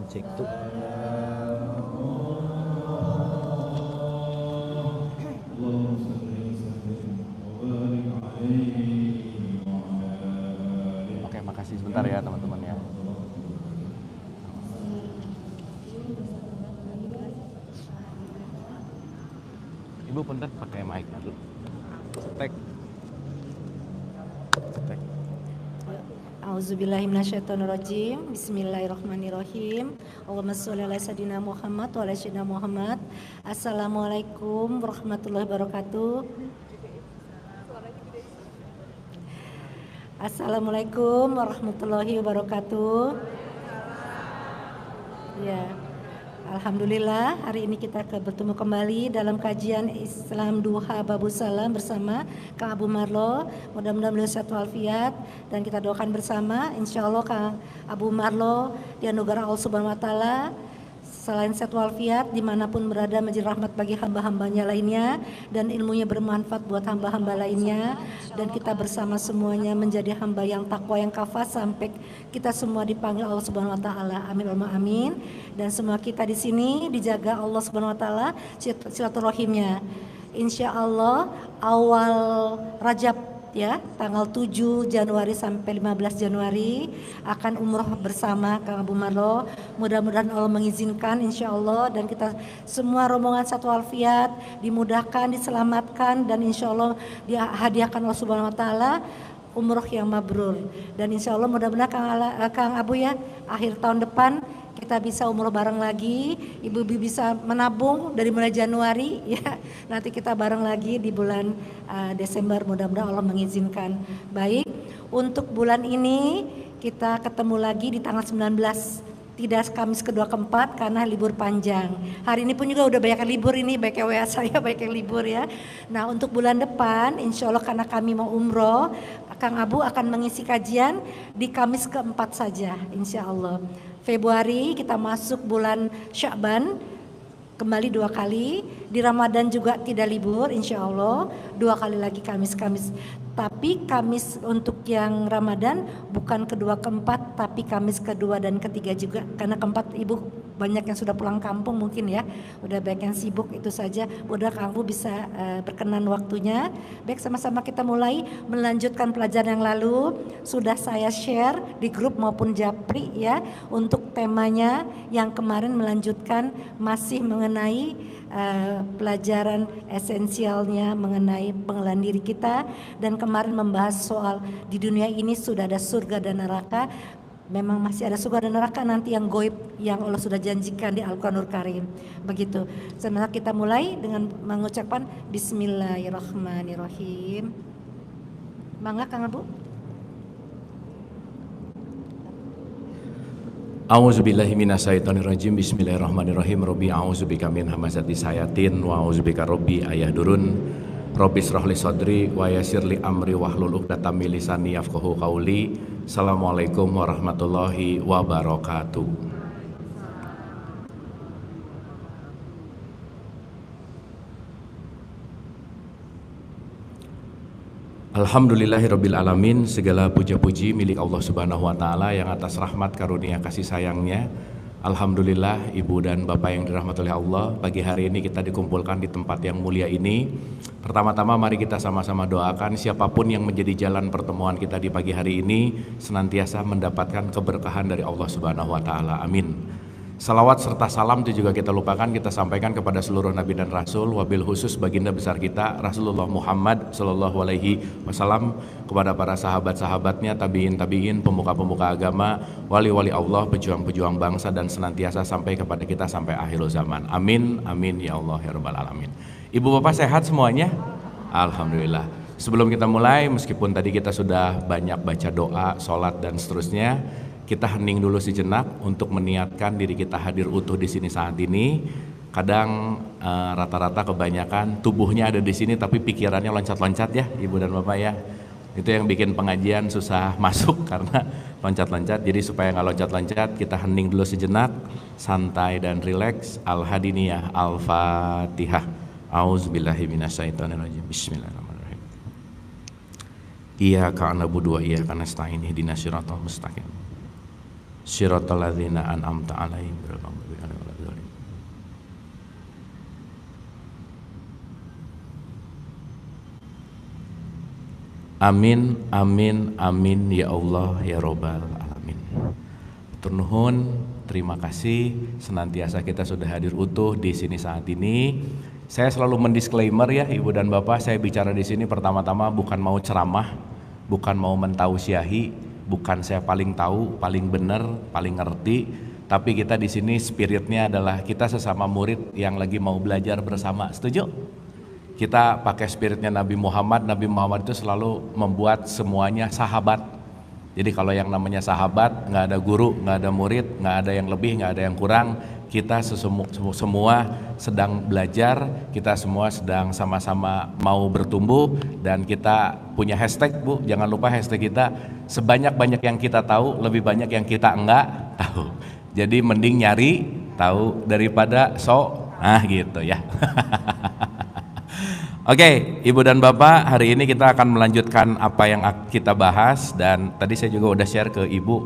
Cek tuh. Oke, makasih sebentar ya teman-teman ya. Ibu punten pakai mic dulu. Cetek. Cetek. Auzubillahiminasyaitonirrajim. Bismillahirrahmanirrahim. Allahumma sholli ala sayyidina Muhammad wa ala sayyidina Muhammad. Assalamualaikum warahmatullahi wabarakatuh. Assalamualaikum warahmatullahi wabarakatuh. Ya. Alhamdulillah hari ini kita bertemu kembali dalam kajian Islam Duha Babus Salam bersama Kang Abu Marlo. Mudah-mudahan beliau sehat walafiat dan kita doakan bersama insya Allah Kang Abu Marlo dianugerah Allah Subhanahu Wa Taala selain sehat walafiat dimanapun berada menjadi rahmat bagi hamba-hambanya lainnya dan ilmunya bermanfaat buat hamba-hamba lainnya dan kita bersama semuanya menjadi hamba yang takwa yang kafah sampai kita semua dipanggil Allah Subhanahu Wa Taala. Amin Allahumma amin. Dan semua kita di sini dijaga Allah Subhanahu Wa Taala silaturahimnya. Insya Allah awal Rajab ya tanggal 7 Januari sampai 15 Januari akan umroh bersama Kang Abu Marlo. Mudah-mudahan Allah mengizinkan insya Allah dan kita semua rombongan satu alfiat dimudahkan, diselamatkan dan insya Allah dihadiahkan Allah Subhanahu Wa Taala umroh yang mabrur. Dan insya Allah mudah-mudahan Kang Abu ya akhir tahun depan kita bisa umroh bareng lagi, ibu-ibu bisa menabung dari mulai Januari ya. Nanti kita bareng lagi di bulan Desember mudah-mudahan Allah mengizinkan. Baik, untuk bulan ini kita ketemu lagi di tanggal 19. Tidak Kamis kedua keempat karena libur panjang. Hari ini pun juga udah banyak yang libur ini, baik yang WA saya banyak yang libur ya. Nah untuk bulan depan insya Allah karena kami mau umroh, Kang Abu akan mengisi kajian di Kamis keempat saja insya Allah. Februari kita masuk bulan Sya'ban kembali 2 kali. Di Ramadan juga tidak libur insya Allah 2 kali lagi Kamis-Kamis. Tapi Kamis untuk yang Ramadan bukan kedua keempat tapi Kamis kedua dan ketiga juga karena keempat ibu banyak yang sudah pulang kampung mungkin ya udah banyak yang sibuk itu saja. Mudah Kang Abu bisa berkenan waktunya. Baik sama-sama kita mulai melanjutkan pelajaran yang lalu sudah saya share di grup maupun Japri ya untuk temanya yang kemarin melanjutkan masih mengenai pelajaran esensialnya mengenai pengenalan diri kita dan kemarin membahas soal di dunia ini sudah ada surga dan neraka. Memang masih ada surga dan neraka nanti yang goib yang Allah sudah janjikan di Al-Qur'anul Karim. Begitu. Sebenarnya kita mulai dengan mengucapkan Bismillahirrahmanirrahim. Mangga Kang Abu. A'udzubillahi minasyaitonirrajim. Bismillahirrahmanirrahim. Rabbi a'udzubika min hamazati sayatin wa a'udzubika rabbi ayahdurun. Rabbi shrahli sadri wa yassirli amri wahlul 'uqdatam min lisani yafqahu qauli. Assalamualaikum warahmatullahi wabarakatuh. Alhamdulillahirabbil alamin, segala puja-puji milik Allah Subhanahu wa taala yang atas rahmat karunia kasih sayangnya. Alhamdulillah Ibu dan Bapak yang dirahmati oleh Allah, pagi hari ini kita dikumpulkan di tempat yang mulia ini. Pertama-tama mari kita sama-sama doakan siapapun yang menjadi jalan pertemuan kita di pagi hari ini senantiasa mendapatkan keberkahan dari Allah Subhanahu wa taala. Amin. Salawat serta salam itu juga kita lupakan, kita sampaikan kepada seluruh nabi dan rasul, wabil khusus baginda besar kita Rasulullah Muhammad sallallahu alaihi wasallam, kepada para sahabat-sahabatnya, tabiin, pemuka-pemuka agama, wali-wali Allah, pejuang-pejuang bangsa dan senantiasa sampai kepada kita sampai akhir zaman. Amin, amin ya Allah ya rabbal alamin. Ibu bapak sehat semuanya? Alhamdulillah. Sebelum kita mulai, meskipun tadi kita sudah banyak baca doa, sholat dan seterusnya, kita hening dulu sejenak untuk meniatkan diri kita hadir utuh di sini saat ini. Kadang rata-rata kebanyakan tubuhnya ada di sini tapi pikirannya loncat-loncat ya Ibu dan Bapak ya. Itu yang bikin pengajian susah masuk karena loncat-loncat. Jadi supaya nggak loncat-loncat, kita hening dulu sejenak, santai dan rileks. Al-Hadiniyah, Al-Fatihah. Auzubillahi minasyaitonirrajim. Bismillahirrahmanirrahim. Iyyaka na'budu wa iyyaka nasta'in. Ihdinas siratal mustaqim. Siratal ladzina an'amta 'alaihim ghairil maghdubi 'alaihim waladdallin. Amin, amin, amin ya Allah ya Robbal Alamin. Hatur nuhun, terima kasih senantiasa kita sudah hadir utuh di sini saat ini. Saya selalu mendisklaimer ya Ibu dan Bapak, saya bicara di sini pertama-tama bukan mau ceramah, bukan mau mentausiahi, bukan saya paling tahu, paling benar, paling ngerti, tapi kita di sini spiritnya adalah kita sesama murid yang lagi mau belajar bersama. Setuju? Kita pakai spiritnya Nabi Muhammad. Nabi Muhammad itu selalu membuat semuanya sahabat. Jadi kalau yang namanya sahabat, nggak ada guru, nggak ada murid, nggak ada yang lebih, nggak ada yang kurang. Kita semua sedang belajar, kita semua sedang sama-sama mau bertumbuh, dan kita punya hashtag Bu, jangan lupa hashtag kita, sebanyak-banyak yang kita tahu, lebih banyak yang kita enggak tahu. Jadi mending nyari tahu daripada gitu ya. Oke, Ibu dan Bapak, hari ini kita akan melanjutkan apa yang kita bahas, dan tadi saya juga udah share ke Ibu.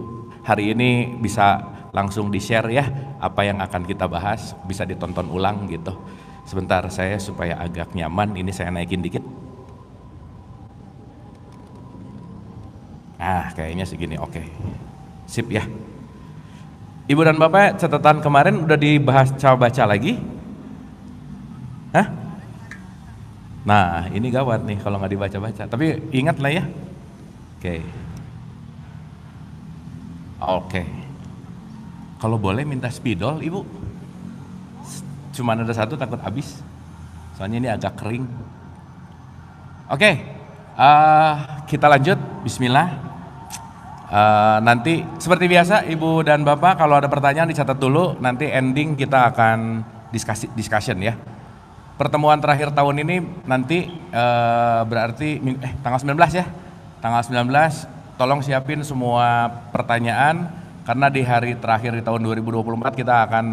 Hari ini bisa langsung di-share ya apa yang akan kita bahas, bisa ditonton ulang gitu. Sebentar saya supaya agak nyaman, ini saya naikin dikit. Kayaknya segini, oke. Sip ya. Ibu dan Bapak, catatan kemarin udah dibahas, coba baca lagi? Hah? Nah, ini gawat nih kalau nggak dibaca-baca. Tapi ingat lah ya. Oke. Kalau boleh minta spidol, Ibu. Cuman ada satu, takut habis. Soalnya ini agak kering. Oke. Kita lanjut. Bismillah. Nanti seperti biasa, Ibu dan Bapak, kalau ada pertanyaan dicatat dulu. Nanti ending kita akan discussion ya. Pertemuan terakhir tahun ini nanti berarti tanggal 19 ya. Tanggal 19 tolong siapin semua pertanyaan, karena di hari terakhir di tahun 2024 kita akan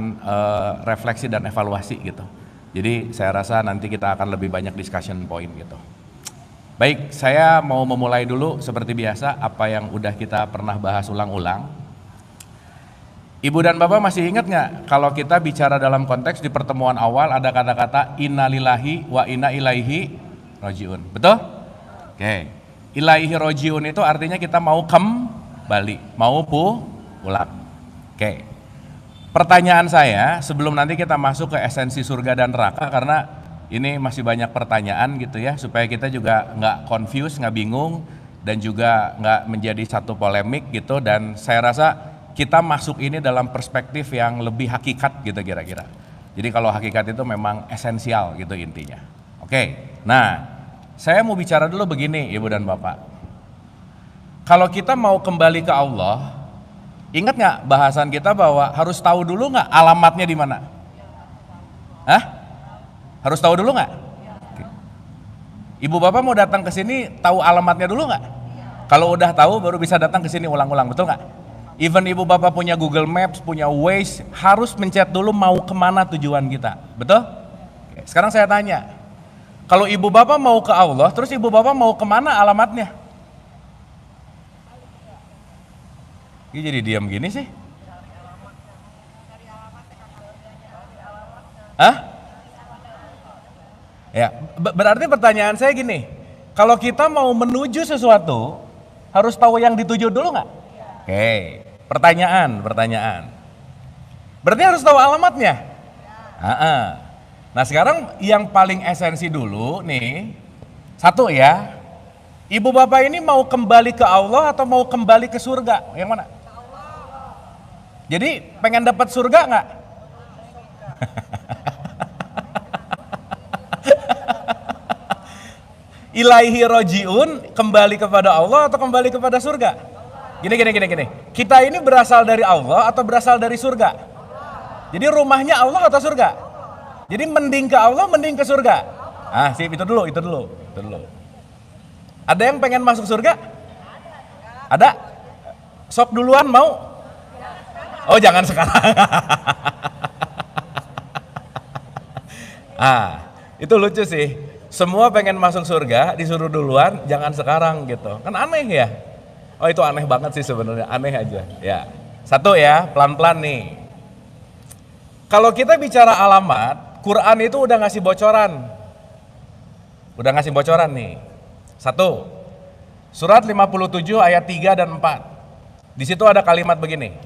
refleksi dan evaluasi gitu. Jadi saya rasa nanti kita akan lebih banyak discussion point gitu. Baik, saya mau memulai dulu seperti biasa apa yang udah kita pernah bahas ulang-ulang. Ibu dan Bapak masih ingat nggak kalau kita bicara dalam konteks di pertemuan awal ada kata-kata innalillahi wa inna ilaihi rojiun, betul? Oke, ilaihi rojiun itu artinya kita mau kembali, mau pulang. Oke, pertanyaan saya sebelum nanti kita masuk ke esensi surga dan neraka, karena ini masih banyak pertanyaan gitu ya, supaya kita juga nggak confused, nggak bingung, dan juga nggak menjadi satu polemik gitu. Dan saya rasa kita masuk ini dalam perspektif yang lebih hakikat gitu kira-kira. Jadi kalau hakikat itu memang esensial gitu intinya. Oke, nah saya mau bicara dulu begini Ibu dan Bapak. Kalau kita mau kembali ke Allah, ingat nggak bahasan kita bahwa harus tahu dulu nggak alamatnya di mana? Hah? Harus tahu dulu nggak? Ibu Bapak mau datang ke sini tahu alamatnya dulu nggak? Kalau udah tahu baru bisa datang ke sini ulang-ulang, betul nggak? Even Ibu Bapak punya Google Maps, punya Waze, harus mencet dulu mau kemana tujuan kita, betul? Oke, sekarang saya tanya, kalau Ibu Bapak mau ke Allah, terus Ibu Bapak mau kemana alamatnya? Ini jadi diam gini sih? Hah? Ya, berarti pertanyaan saya gini, kalau kita mau menuju sesuatu, harus tahu yang dituju dulu nggak? Oke, pertanyaan. Berarti harus tahu alamatnya? Nah sekarang yang paling esensi dulu nih, satu ya, Ibu Bapak ini mau kembali ke Allah atau mau kembali ke surga? Yang mana? Jadi pengen dapat surga nggak? Ilaihi rojiun, kembali kepada Allah atau kembali kepada surga? Gini. Kita ini berasal dari Allah atau berasal dari surga? Jadi rumahnya Allah atau surga? Jadi mending ke Allah, mending ke surga? Sip, itu dulu. Ada yang pengen masuk surga? Ada? Sok duluan mau? Oh jangan sekarang. Itu lucu sih. Semua pengen masuk surga, disuruh duluan, jangan sekarang gitu. Kan aneh ya? Oh itu aneh banget sih sebenarnya, aneh aja. Ya, satu ya, pelan-pelan nih. Kalau kita bicara alamat, Quran itu udah ngasih bocoran. Udah ngasih bocoran nih. Satu, surat 57 ayat 3 dan 4. Di situ ada kalimat begini.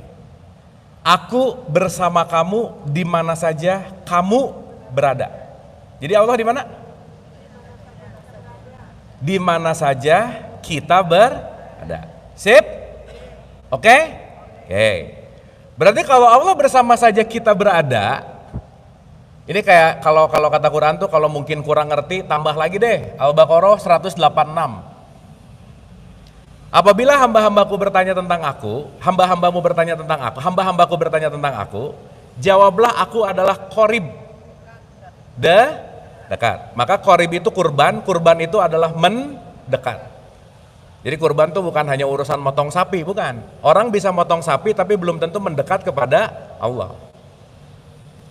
Aku bersama kamu di mana saja kamu berada. Jadi Allah di mana? Di mana saja kita berada. Sip? Oke? Oke. Berarti kalau Allah bersama saja kita berada, ini kayak kalau kata Quran tuh kalau mungkin kurang ngerti tambah lagi deh. Al-Baqarah 186. Apabila hamba-hambaku bertanya tentang aku, hamba-hambamu bertanya tentang aku, hamba-hambaku bertanya tentang aku, jawablah aku adalah Qorib. Dekat. Maka Qorib itu kurban itu adalah mendekat. Jadi kurban itu bukan hanya urusan motong sapi, bukan. Orang bisa motong sapi tapi belum tentu mendekat kepada Allah.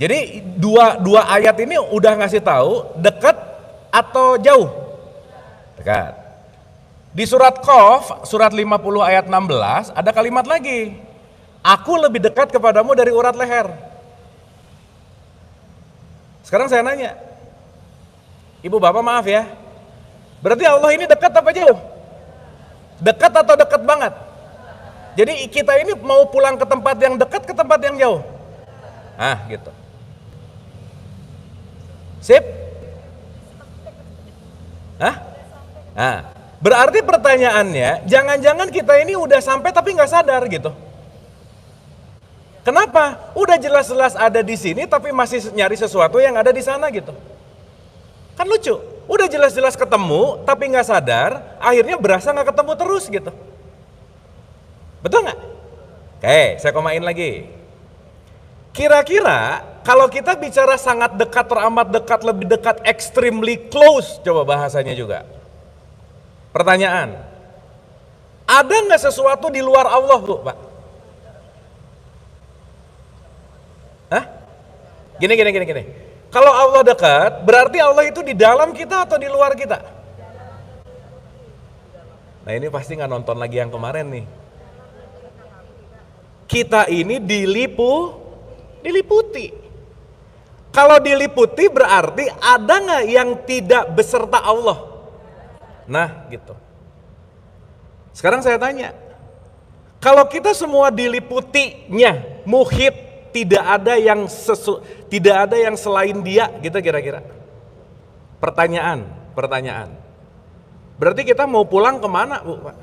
Jadi dua ayat ini udah ngasih tahu dekat atau jauh? Dekat. Di surat Qaf, surat 50 ayat 16 ada kalimat lagi. Aku lebih dekat kepadamu dari urat leher. Sekarang saya nanya. Ibu bapak maaf ya. Berarti Allah ini dekat apa jauh? Dekat atau dekat banget? Jadi kita ini mau pulang ke tempat yang dekat ke tempat yang jauh? Gitu. Sip? Berarti pertanyaannya, jangan-jangan kita ini udah sampai tapi nggak sadar gitu. Kenapa? Udah jelas-jelas ada di sini tapi masih nyari sesuatu yang ada di sana gitu. Kan lucu. Udah jelas-jelas ketemu tapi nggak sadar, akhirnya berasa nggak ketemu terus gitu. Betul nggak? Oke, saya komain lagi. Kira-kira kalau kita bicara sangat dekat, teramat dekat, lebih dekat, extremely close, coba bahasanya juga. Pertanyaan, ada nggak sesuatu di luar Allah, Bu, Pak? Gini. Kalau Allah dekat, berarti Allah itu di dalam kita atau di luar kita? Nah ini pasti nggak nonton lagi yang kemarin nih. Kita ini diliputi. Kalau diliputi berarti ada nggak yang tidak beserta Allah? Nah gitu. Sekarang saya tanya, kalau kita semua diliputinya, muhit, tidak ada yang selain dia, gitu kira-kira. Pertanyaan. Berarti kita mau pulang kemana, Bu? Pak?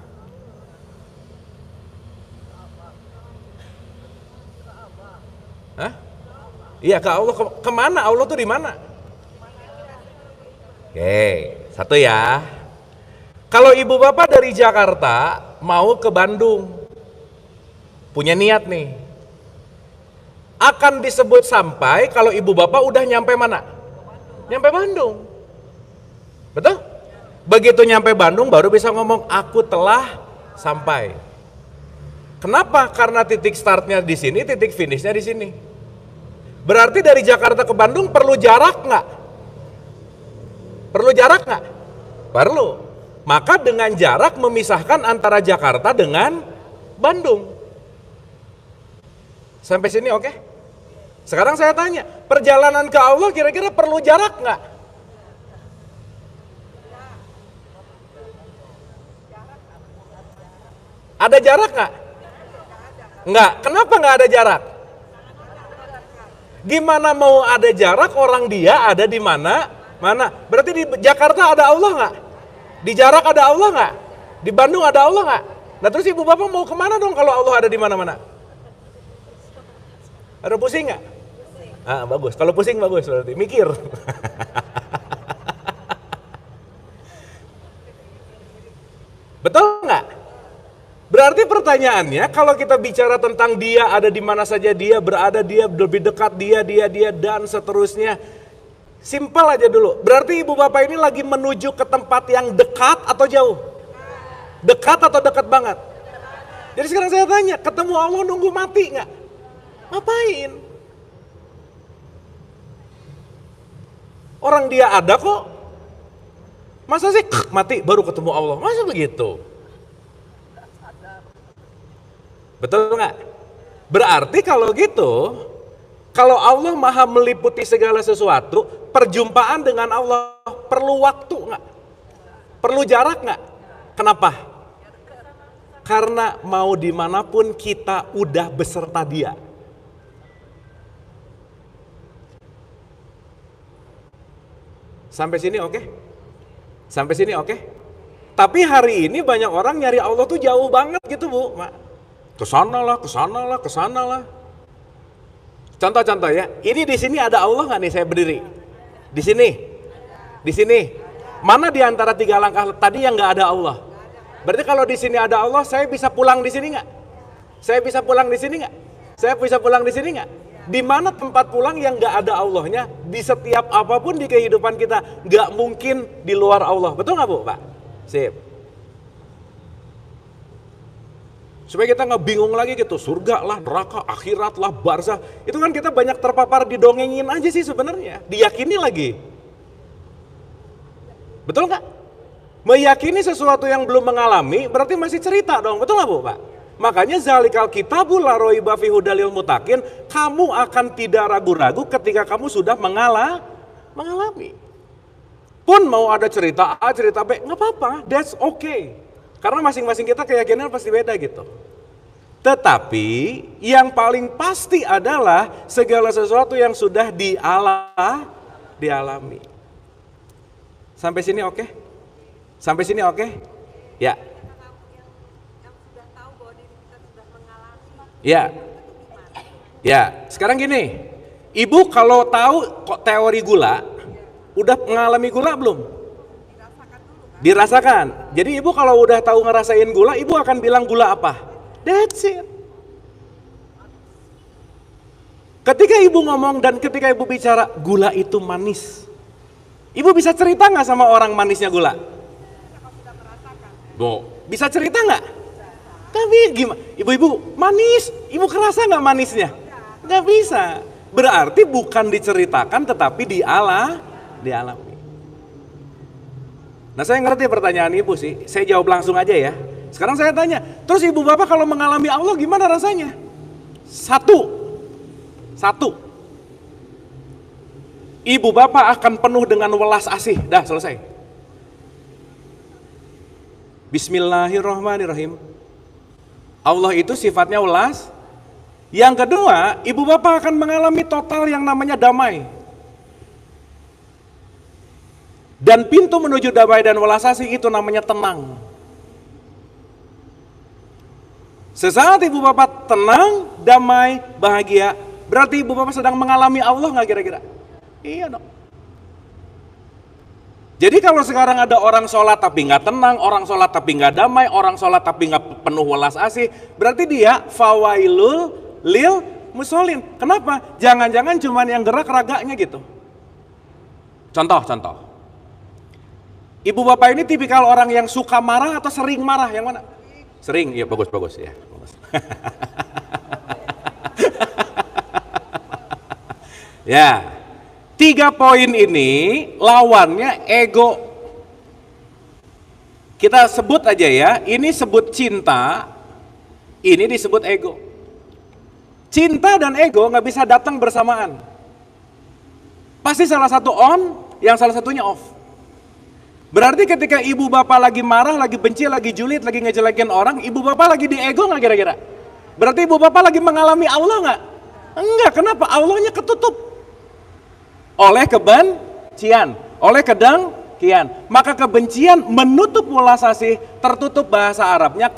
Iya ke Allah, kemana? Allah tuh di mana? Oke, satu ya. Kalau ibu bapak dari Jakarta mau ke Bandung, punya niat nih, akan disebut sampai kalau ibu bapak udah nyampe mana? Nyampe Bandung. Betul? Begitu nyampe Bandung baru bisa ngomong aku telah sampai. Kenapa? Karena titik startnya di sini, titik finishnya di sini. Berarti dari Jakarta ke Bandung perlu jarak nggak? Perlu jarak nggak? Perlu. Maka dengan jarak memisahkan antara Jakarta dengan Bandung. Sampai sini oke? Sekarang saya tanya, perjalanan ke Allah kira-kira perlu jarak nggak? Ada jarak nggak? Nggak. Kenapa nggak ada jarak? Gimana mau ada jarak orang dia ada di mana? Berarti di Jakarta ada Allah nggak? Di jarak ada Allah nggak? Di Bandung ada Allah nggak? Nah terus ibu bapak mau kemana dong kalau Allah ada di mana-mana? Ada pusing nggak? Bagus. Kalau pusing bagus berarti mikir. Betul nggak? Berarti pertanyaannya kalau kita bicara tentang dia ada di mana saja dia berada, dia lebih dekat, dia dan seterusnya. Simpel aja dulu. Berarti ibu bapak ini lagi menuju ke tempat yang dekat atau jauh? Dekat atau dekat banget? Jadi sekarang saya tanya, ketemu Allah nunggu mati nggak? Ngapain? Orang dia ada kok. Masa sih mati baru ketemu Allah? Masa begitu? Betul nggak? Berarti kalau gitu, kalau Allah maha meliputi segala sesuatu, perjumpaan dengan Allah perlu waktu nggak? Perlu jarak nggak? Kenapa? Karena mau dimanapun kita udah beserta dia. Sampai sini oke? Sampai sini oke? Tapi hari ini banyak orang nyari Allah tuh jauh banget gitu Bu, Mak. Kesana lah, kesana lah, kesana lah. Contoh-contoh ya, ini di sini ada Allah nggak nih saya berdiri? Di sini, di sini. Mana di antara 3 langkah tadi yang nggak ada Allah? Berarti kalau di sini ada Allah, saya bisa pulang di sini nggak? Saya bisa pulang di sini nggak? Saya bisa pulang di sini nggak? Di mana tempat pulang yang nggak ada Allahnya? Di setiap apapun di kehidupan kita, nggak mungkin di luar Allah. Betul nggak Bu, Pak? Sip. Supaya kita nggak bingung lagi gitu, surga lah, neraka, akhirat lah, barzah. Itu kan kita banyak terpapar didongengin aja sih sebenarnya, diyakini lagi. Betul nggak? Meyakini sesuatu yang belum mengalami berarti masih cerita dong, betul nggak Bu, Pak? Makanya zalikal kitabul la raiba fihi hudalil muttaqin, kamu akan tidak ragu-ragu ketika kamu sudah mengalami. Pun mau ada cerita A, cerita B, nggak apa-apa, that's okay. Karena masing-masing kita keyakinan pasti beda gitu. Tetapi yang paling pasti adalah segala sesuatu yang sudah dialami. Sampai sini oke? Sampai sini oke? Ya. Ya. Ya, sekarang gini. Ibu kalau tahu kok teori gula, udah mengalami gula belum? Dirasakan. Jadi ibu kalau udah tahu ngerasain gula, ibu akan bilang gula apa? That's it. Ketika ibu ngomong dan ketika ibu bicara gula itu manis, ibu bisa cerita nggak sama orang manisnya gula? Bu, bisa cerita nggak? Tapi gimana? Ibu-ibu manis, ibu kerasa nggak manisnya? Nggak bisa. Berarti bukan diceritakan tetapi dialami. Nah saya ngerti pertanyaan ibu sih, saya jawab langsung aja ya. Sekarang saya tanya, terus ibu bapak kalau mengalami Allah gimana rasanya? Satu, ibu bapak akan penuh dengan welas asih, dah selesai. Bismillahirrahmanirrahim. Allah itu sifatnya welas. Yang kedua, ibu bapak akan mengalami total yang namanya damai. Dan pintu menuju damai dan welas asih itu namanya tenang. Sesaat ibu bapak tenang, damai, bahagia, berarti ibu bapak sedang mengalami Allah nggak kira-kira? Iya dong. Jadi kalau sekarang ada orang sholat tapi nggak tenang, orang sholat tapi nggak damai, orang sholat tapi nggak penuh welas asih, berarti dia fawailul lil musholin. Kenapa? Jangan-jangan cuman yang gerak raganya gitu. Contoh. Ibu bapak ini tipikal orang yang suka marah atau sering marah? Yang mana? Sering, iya bagus ya. Bagus. Ya, 3 poin ini lawannya ego. Kita sebut aja ya, ini sebut cinta, ini disebut ego. Cinta dan ego nggak bisa datang bersamaan. Pasti salah satu on, yang salah satunya off. Berarti ketika ibu bapak lagi marah, lagi benci, lagi julid, lagi ngejelekin orang, ibu bapak lagi di ego nggak kira-kira? Berarti ibu bapak lagi mengalami Allah nggak? Enggak, kenapa? Allahnya ketutup oleh kebencian, oleh kedengkian. Maka kebencian menutup welas asih, tertutup bahasa Arabnya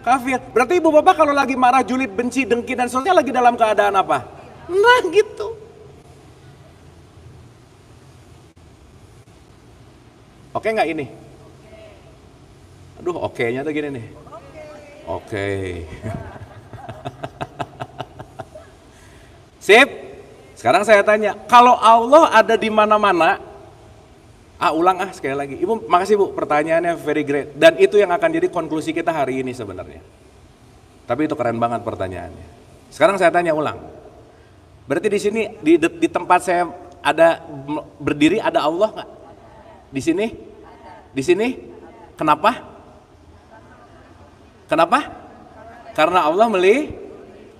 kafir. Berarti ibu bapak kalau lagi marah, julid, benci, dengki dan seterusnya lagi dalam keadaan apa? Nah gitu. Oke nggak ini? Aduh, oke-nya tuh gini nih. Oke. Sip. Sekarang saya tanya, kalau Allah ada di mana-mana, Ulang sekali lagi. Ibu, makasih Bu, pertanyaannya very great. Dan itu yang akan jadi konklusi kita hari ini sebenarnya. Tapi itu keren banget pertanyaannya. Sekarang saya tanya ulang. Berarti di sini, di tempat saya ada berdiri, ada Allah nggak? Di sini? Di sini? Kenapa? Kenapa? Karena Allah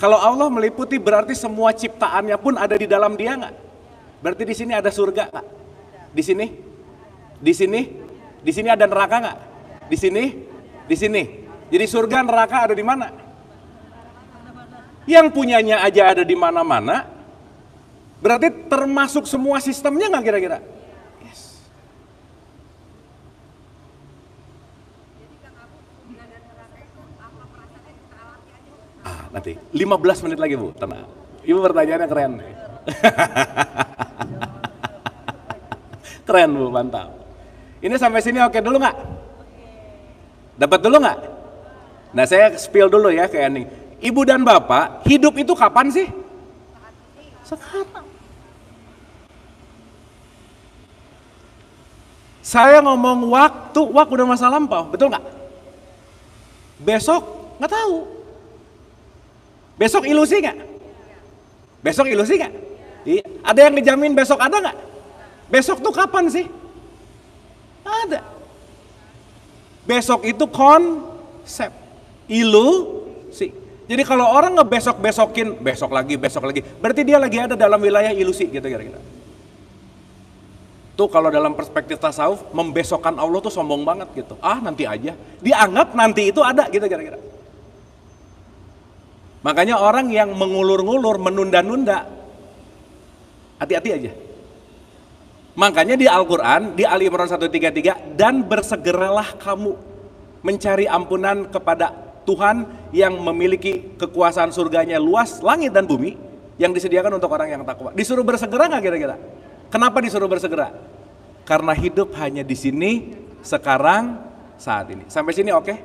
kalau Allah meliputi berarti semua ciptaannya pun ada di dalam Dia nggak? Berarti di sini ada surga nggak? Di sini? Di sini? Di sini ada neraka nggak? Di sini? Di sini. Jadi surga neraka ada di mana? Yang punyanya aja ada di mana-mana. Berarti termasuk semua sistemnya nggak kira-kira? Yes. Nanti 15 menit lagi Bu, tenang. Ibu pertanyaannya keren. Keren Bu, mantap. Ini sampai sini oke dulu nggak? Dapat dulu nggak? Nah saya spill dulu ya ke Ening. Ibu dan Bapak hidup itu kapan sih? Sekarang. Saya ngomong waktu udah masa lampau, betul nggak? Besok nggak tahu. Besok ilusi nggak? Besok ilusi nggak? Ada yang ngejamin besok ada nggak? Besok tuh kapan sih? Ada. Besok itu konsep, ilusi. Jadi kalau orang ngebesok-besokin, besok lagi, berarti dia lagi ada dalam wilayah ilusi gitu kira-kira. Tuh kalau dalam perspektif tasawuf, membesokkan Allah tuh sombong banget gitu. Nanti aja. Dianggap nanti itu ada gitu kira-kira. Makanya orang yang mengulur-ngulur, menunda-nunda, hati-hati aja. Makanya di Al-Quran, di Ali Imran 133, dan bersegeralah kamu mencari ampunan kepada Tuhan yang memiliki kekuasaan surganya luas, langit dan bumi, yang disediakan untuk orang yang takwa. Disuruh bersegera nggak kira-kira? Kenapa disuruh bersegera? Karena hidup hanya di sini, sekarang, saat ini. Sampai sini oke?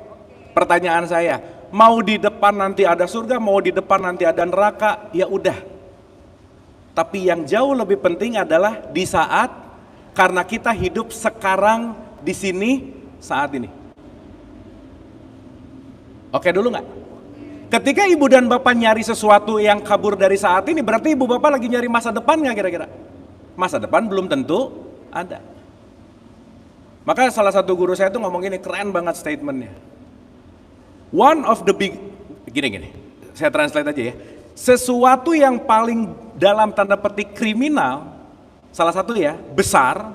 Pertanyaan saya, mau di depan nanti ada surga, mau di depan nanti ada neraka, ya udah. Tapi yang jauh lebih penting adalah di saat, karena kita hidup sekarang, di sini, saat ini. Oke dulu nggak? Ketika ibu dan bapak nyari sesuatu yang kabur dari saat ini, berarti ibu bapak lagi nyari masa depan nggak kira-kira? Masa depan belum tentu ada. Maka salah satu guru saya tuh ngomong gini, keren banget statementnya. One of the big, gini, saya translate aja ya. Sesuatu yang paling dalam tanda petik kriminal, salah satu ya, besar,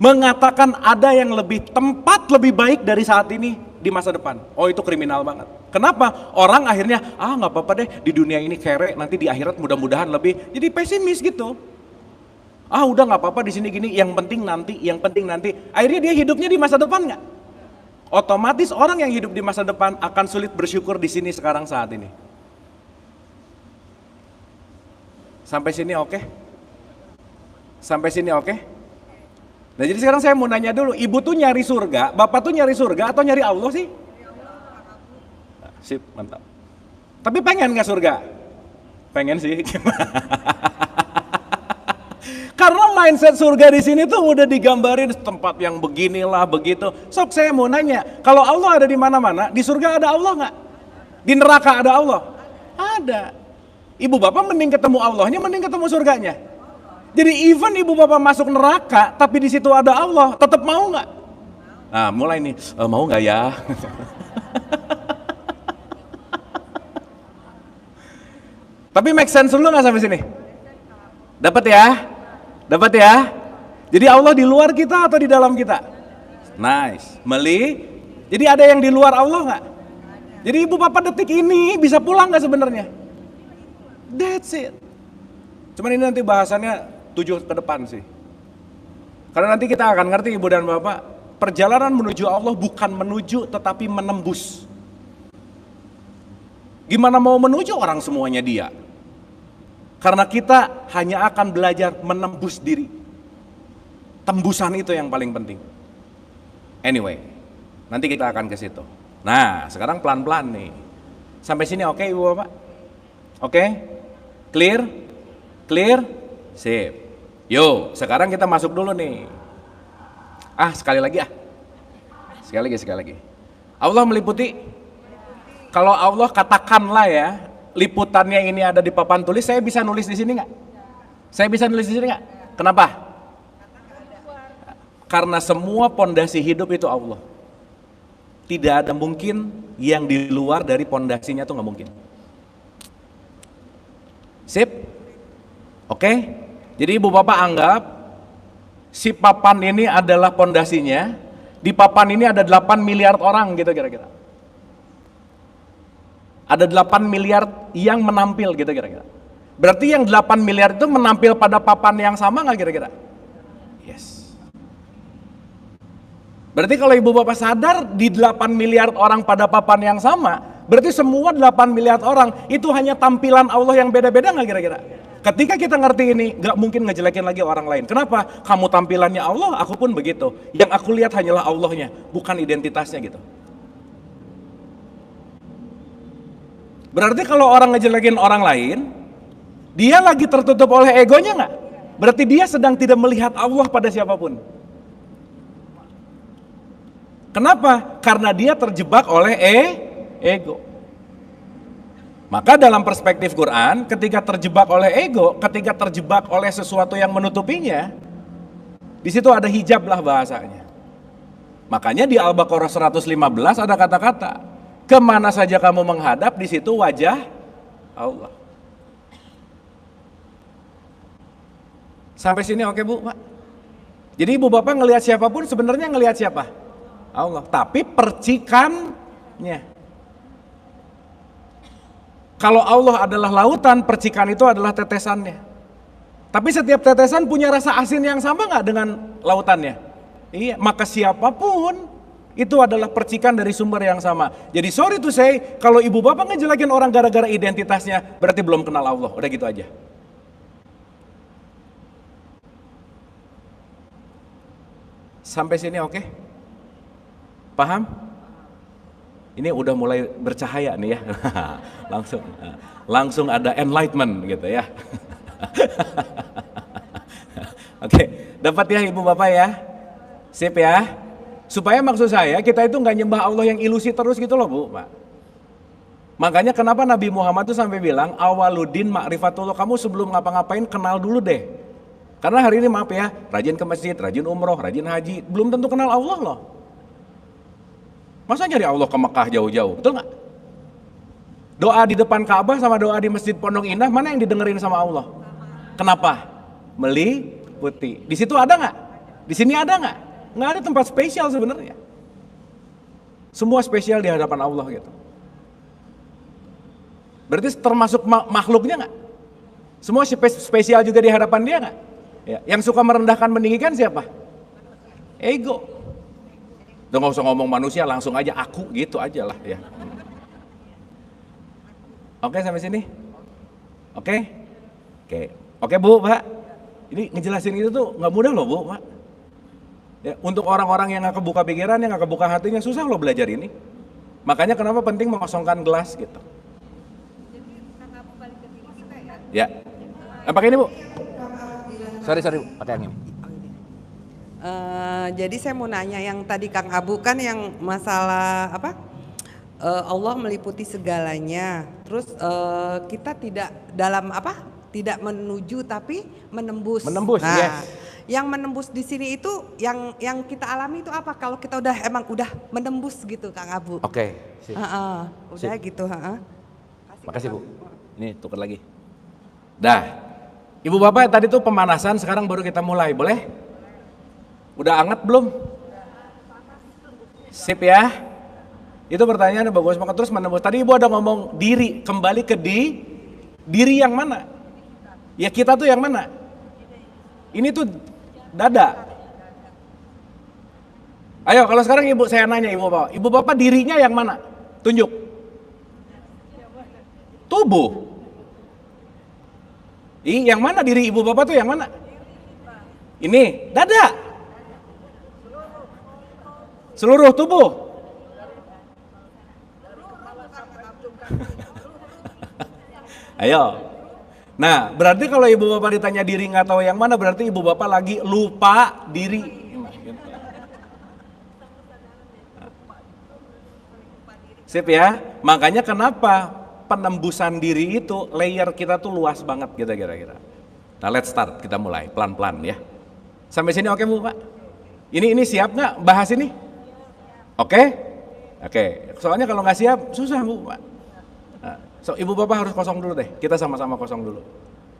mengatakan ada yang tempat lebih baik dari saat ini di masa depan. Oh itu kriminal banget. Kenapa? Orang akhirnya, nggak apa-apa deh di dunia ini kere, nanti di akhirat mudah-mudahan lebih. Jadi pesimis gitu. Udah nggak apa-apa di sini gini, yang penting nanti. Akhirnya dia hidupnya di masa depan nggak? Otomatis orang yang hidup di masa depan akan sulit bersyukur di sini sekarang saat ini. Sampai sini oke? Sampai sini oke? Nah jadi sekarang saya mau nanya dulu, ibu tuh nyari surga, bapak tuh nyari surga atau nyari Allah sih? Sip, mantap. Tapi pengen nggak surga? Pengen sih. Karena mindset surga di sini tuh udah digambarin tempat yang beginilah begitu. Sok saya mau nanya, kalau Allah ada di mana-mana, di surga ada Allah nggak? Di neraka ada Allah? Ada. Ibu bapak mending ketemu Allahnya, mending ketemu surganya. Jadi even ibu bapak masuk neraka, tapi di situ ada Allah, tetap mau nggak? Nah mulai nih, mau nggak ya? Tapi make sense dulu nggak sampai sini? Dapat ya? Dapat ya? Jadi Allah di luar kita atau di dalam kita? Nice. Jadi ada yang di luar Allah nggak? Jadi ibu bapak detik ini bisa pulang nggak sebenarnya? That's it. Cuman ini nanti bahasannya 7 ke depan sih. Karena nanti kita akan ngerti ibu dan bapak, perjalanan menuju Allah bukan menuju tetapi menembus. Gimana mau menuju orang semuanya dia? Karena kita hanya akan belajar menembus diri. Tembusan itu yang paling penting. Anyway, nanti kita akan ke situ. Nah, sekarang pelan-pelan nih. Sampai sini oke ibu bapak? Oke? Clear? Clear? Sip. Yuk, sekarang kita masuk dulu nih. Sekali lagi. Sekali lagi. Allah meliputi. Kalau Allah katakanlah ya, liputannya ini ada di papan tulis, saya bisa nulis di sini nggak? Saya bisa nulis di sini nggak? Kenapa? Karena semua pondasi hidup itu Allah. Tidak ada mungkin yang di luar dari pondasinya itu nggak mungkin. Sip? Oke? Jadi ibu bapak anggap si papan ini adalah pondasinya. Di papan ini ada 8 miliar orang gitu kira-kira. Ada 8 miliar yang menampil gitu kira-kira. Berarti yang 8 miliar itu menampil pada papan yang sama nggak kira-kira? Yes. Berarti kalau ibu bapak sadar di 8 miliar orang pada papan yang sama, berarti semua 8 miliar orang itu hanya tampilan Allah yang beda-beda nggak kira-kira? Ketika kita ngerti ini, nggak mungkin ngejelekin lagi orang lain. Kenapa? Kamu tampilannya Allah, aku pun begitu. Yang aku lihat hanyalah Allahnya, bukan identitasnya gitu. Berarti kalau orang ngejelekin orang lain, dia lagi tertutup oleh egonya nggak? Berarti dia sedang tidak melihat Allah pada siapapun. Kenapa? Karena dia terjebak oleh ego. Maka dalam perspektif Quran, ketika terjebak oleh ego, ketika terjebak oleh sesuatu yang menutupinya, di situ ada hijab lah bahasanya. Makanya di Al-Baqarah 115 ada kata-kata, kemana saja kamu menghadap, di situ wajah Allah. Sampai sini oke Bu, Pak? Jadi ibu bapak ngelihat siapapun sebenarnya ngelihat siapa? Allah. Tapi percikannya. Kalau Allah adalah lautan, percikan itu adalah tetesannya. Tapi setiap tetesan punya rasa asin yang sama nggak dengan lautannya? Iya, maka siapapun itu adalah percikan dari sumber yang sama. Jadi sorry to say, kalau ibu bapak ngejelekin orang gara-gara identitasnya, berarti belum kenal Allah. Udah gitu aja. Sampai sini oke? Paham? Ini udah mulai bercahaya nih ya. langsung ada enlightenment gitu ya. Oke, dapat ya ibu bapak ya? Sip ya? Supaya maksud saya kita itu nggak nyembah Allah yang ilusi terus gitu loh Bu, Pak. Makanya kenapa Nabi Muhammad tuh sampai bilang awaludin ma'rifatullah, kamu sebelum ngapa-ngapain kenal dulu deh. Karena hari ini maaf ya, rajin ke masjid, rajin umroh, rajin haji, belum tentu kenal Allah loh. Masa nyari Allah ke Mekah jauh-jauh, betul nggak? Doa di depan Ka'bah sama doa di Masjid Pondok Indah, mana yang didengerin sama Allah? Kenapa? Meliputi. Di situ ada nggak? Di sini ada nggak? Nggak ada tempat spesial sebenarnya. Semua spesial di hadapan Allah gitu. Berarti termasuk makhluknya nggak? Semua spesial juga di hadapan dia nggak? Ya. Yang suka merendahkan meninggikan siapa? Ego. Udah nggak usah ngomong manusia, langsung aja aku gitu aja lah ya. Oke sampai sini? Oke? Oke Bu, Pak. Ini ngejelasin itu tuh nggak mudah loh Bu, Pak. Ya, untuk orang-orang yang nggak kebuka pikiran, yang nggak kebuka hatinya, susah loh belajar ini. Makanya kenapa penting mengosongkan gelas gitu. Ya. Pakai ini Bu. Sorry Bu, pakai yang ini. Jadi saya mau nanya yang tadi Kang Abu kan yang masalah apa? Allah meliputi segalanya. Terus kita tidak dalam apa? Tidak menuju tapi menembus. Menembus, nah, yes. Yang menembus di sini itu yang kita alami itu apa? Kalau kita udah menembus gitu Kang Abu. Oke. Udah Sip. gitu. Makasih Bu. Ini tukar lagi. Dah. Ibu bapak tadi tuh pemanasan, sekarang baru kita mulai, boleh? Udah anget belum? Sip ya. Itu pertanyaannya bagus, maka terus menembus. Tadi ibu ada ngomong diri, kembali ke diri yang mana? Ya kita tuh yang mana? Ini tuh dada. Ayo kalau sekarang ibu saya nanya ibu bapak dirinya yang mana? Tunjuk. Tubuh. Yang mana diri ibu bapak tuh yang mana? Ini dada. Seluruh tubuh. Ayo. Nah, berarti kalau ibu bapak ditanya diri nggak tahu yang mana, berarti ibu bapak lagi lupa diri. Sip ya. Makanya kenapa penembusan diri itu layer kita tuh luas banget gitu kira-kira. Nah, let's start, kita mulai pelan-pelan ya. Sampai sini oke Bu, Pak? Ini siap nggak bahas ini? Oke? Oke. Soalnya kalau nggak siap susah Bu, Pak. Nah, Ibu Bapak harus kosong dulu deh. Kita sama-sama kosong dulu.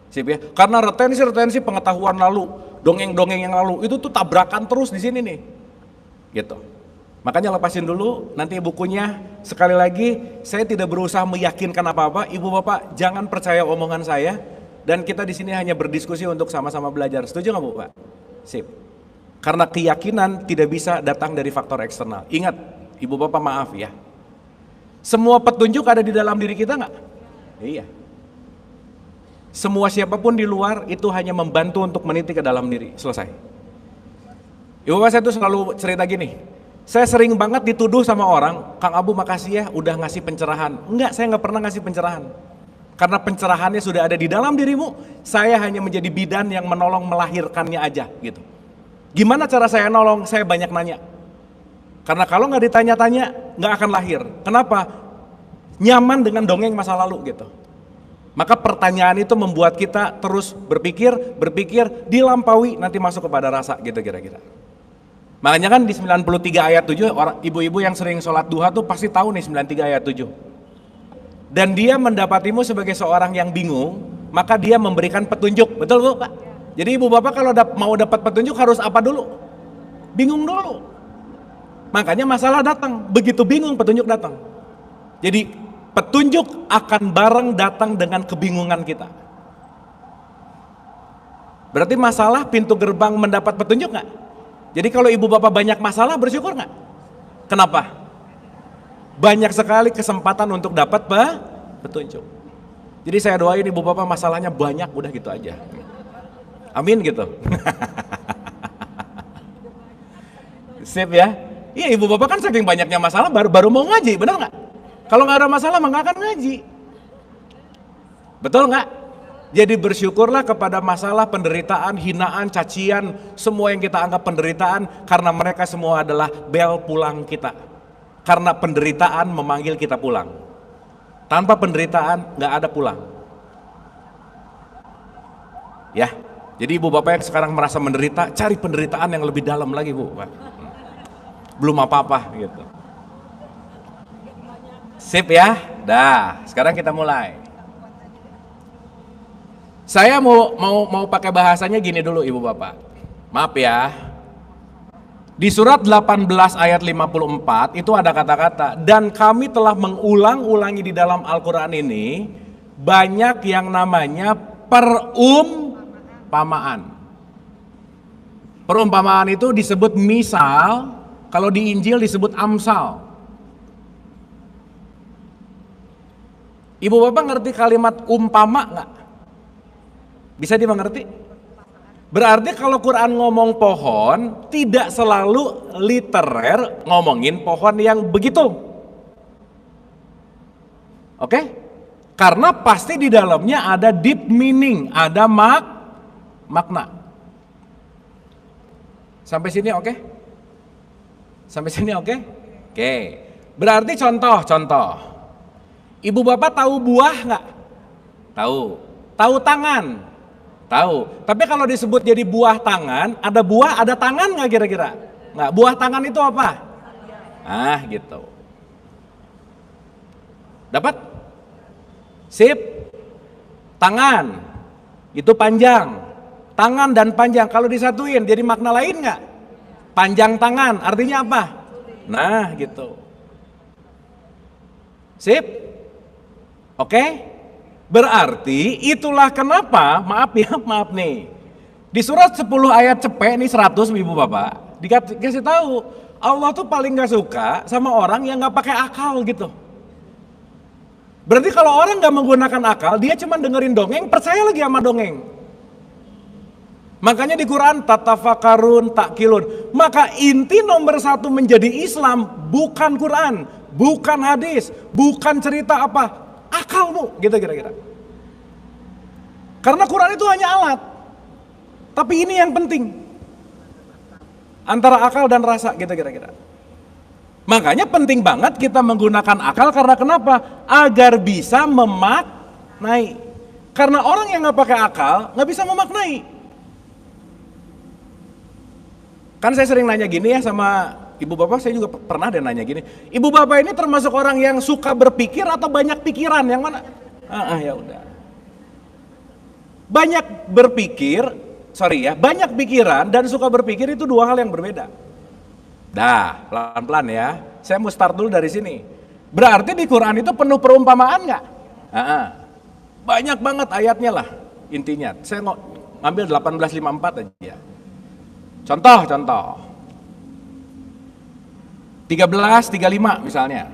Sip ya. Karena retensi pengetahuan lalu, dongeng-dongeng yang lalu itu tuh tabrakan terus di sini nih. Gitu. Makanya lepasin dulu nanti bukunya. Sekali lagi, saya tidak berusaha meyakinkan apa-apa. Ibu Bapak jangan percaya omongan saya. Dan kita di sini hanya berdiskusi untuk sama-sama belajar. Setuju nggak Bu, Pak? Sip. Karena keyakinan tidak bisa datang dari faktor eksternal. Ingat, Ibu Bapak maaf ya. Semua petunjuk ada di dalam diri kita nggak? Iya. Semua siapapun di luar itu hanya membantu untuk meniti ke dalam diri. Selesai. Ibu Bapak, saya tuh selalu cerita gini. Saya sering banget dituduh sama orang, Kang Abu makasih ya udah ngasih pencerahan. Enggak, saya nggak pernah ngasih pencerahan. Karena pencerahannya sudah ada di dalam dirimu, saya hanya menjadi bidan yang menolong melahirkannya aja gitu. Gimana cara saya nolong? Saya banyak nanya. Karena kalau nggak ditanya-tanya, nggak akan lahir. Kenapa? Nyaman dengan dongeng masa lalu gitu. Maka pertanyaan itu membuat kita terus berpikir, dilampaui, nanti masuk kepada rasa gitu kira-kira. Makanya kan di 93 ayat 7, orang ibu-ibu yang sering sholat duha tuh pasti tahu nih 93 ayat 7. Dan dia mendapatimu sebagai seorang yang bingung, maka dia memberikan petunjuk. Betul Bu, Pak? Jadi Ibu Bapak kalau mau dapat petunjuk harus apa dulu? Bingung dulu. Makanya masalah datang, begitu bingung petunjuk datang. Jadi petunjuk akan bareng datang dengan kebingungan kita. Berarti masalah pintu gerbang mendapat petunjuk nggak? Jadi kalau Ibu Bapak banyak masalah bersyukur nggak? Kenapa? Banyak sekali kesempatan untuk dapat petunjuk. Jadi saya doain Ibu Bapak masalahnya banyak, udah gitu aja. Amin gitu. Sip ya. Iya Ibu Bapak kan saking banyaknya masalah baru mau ngaji, benar nggak? Kalau nggak ada masalah mah nggak akan ngaji. Betul nggak? Jadi bersyukurlah kepada masalah, penderitaan, hinaan, cacian, semua yang kita anggap penderitaan, karena mereka semua adalah bel pulang kita. Karena penderitaan memanggil kita pulang. Tanpa penderitaan nggak ada pulang. Ya, jadi Ibu Bapak yang sekarang merasa menderita, cari penderitaan yang lebih dalam lagi Bu. Belum apa-apa gitu. Sip ya, dah. Sekarang kita mulai. Saya mau pakai bahasanya gini dulu Ibu Bapak. Maaf ya. Di surat 18 ayat 54 itu ada kata-kata, dan kami telah mengulang-ulangi di dalam Al-Quran ini banyak yang namanya perumpamaan. Perumpamaan itu disebut misal, kalau di Injil disebut amsal. Ibu Bapak ngerti kalimat umpama nggak? Bisa dimengerti? Berarti kalau Quran ngomong pohon, tidak selalu literer ngomongin pohon yang begitu. Oke? Karena pasti di dalamnya ada deep meaning, ada makna. Sampai sini oke? Sampai sini oke? Oke. Berarti contoh. Ibu Bapak tahu buah nggak? Tahu. Tahu tangan? Tahu. Tapi kalau disebut jadi buah tangan, ada buah, ada tangan nggak kira-kira? Nggak. Buah tangan itu apa? Ah, gitu. Dapat? Sip. Tangan. Itu panjang. Tangan dan panjang. Kalau disatuin jadi makna lain nggak? Panjang tangan. Artinya apa? Nah, gitu. Sip. Oke? Berarti itulah kenapa, maaf nih. Di surat 10 ayat cepek nih 100 Ibu Bapak, dikasih tahu Allah tuh paling gak suka sama orang yang gak pakai akal gitu. Berarti kalau orang gak menggunakan akal, dia cuma dengerin dongeng, percaya lagi sama dongeng. Makanya di Quran tatafakarun takkilun. Maka inti nomor 1 menjadi Islam bukan Quran, bukan hadis, bukan cerita apa, akalmu gitu kira-kira. Karena Quran itu hanya alat. Tapi ini yang penting. Antara akal dan rasa gitu kira-kira. Makanya penting banget kita menggunakan akal karena kenapa? Agar bisa memaknai. Karena orang yang nggak pakai akal nggak bisa memaknai. Kan saya sering nanya gini ya sama ibu bapak, saya juga pernah ada nanya gini. Ibu bapak ini termasuk orang yang suka berpikir atau banyak pikiran? Yang mana? Ya udah. Banyak berpikir, banyak pikiran dan suka berpikir itu dua hal yang berbeda. Dah, pelan-pelan ya. Saya mau start dulu dari sini. Berarti di Quran itu penuh perumpamaan nggak? Banyak banget ayatnya lah intinya. Saya ngambil 1854 aja. Contoh. 13:35 misalnya.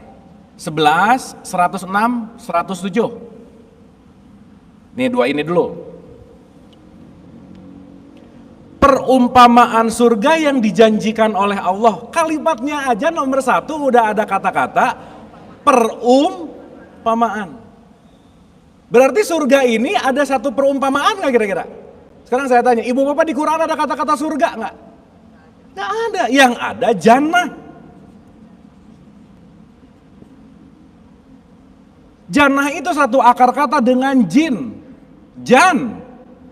11, 106, 107. Nih dua ini dulu. Perumpamaan surga yang dijanjikan oleh Allah, kalimatnya aja nomor 1 udah ada kata-kata perumpamaan. Berarti surga ini ada satu perumpamaan nggak kira-kira? Sekarang saya tanya, ibu bapak di Quran ada kata-kata surga nggak? Nggak ada, yang ada jannah. Jannah itu satu akar kata dengan jin. Jan,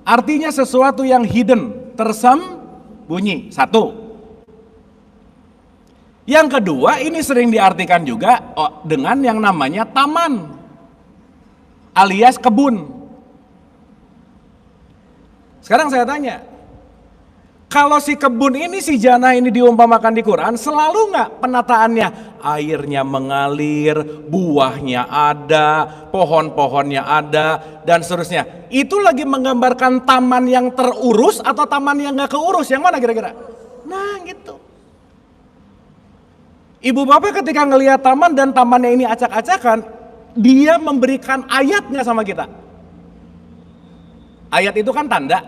artinya sesuatu yang hidden, tersembunyi, satu. Yang kedua, ini sering diartikan juga dengan yang namanya taman alias kebun. Sekarang saya tanya, kalau si kebun ini, si jannah ini diumpamakan di Quran, selalu nggak penataannya? Airnya mengalir, buahnya ada, pohon-pohonnya ada, dan seterusnya. Itu lagi menggambarkan taman yang terurus atau taman yang nggak keurus? Yang mana kira-kira? Nah gitu. Ibu bapak ketika ngelihat taman dan tamannya ini acak-acakan, dia memberikan ayatnya sama kita. Ayat itu kan tanda.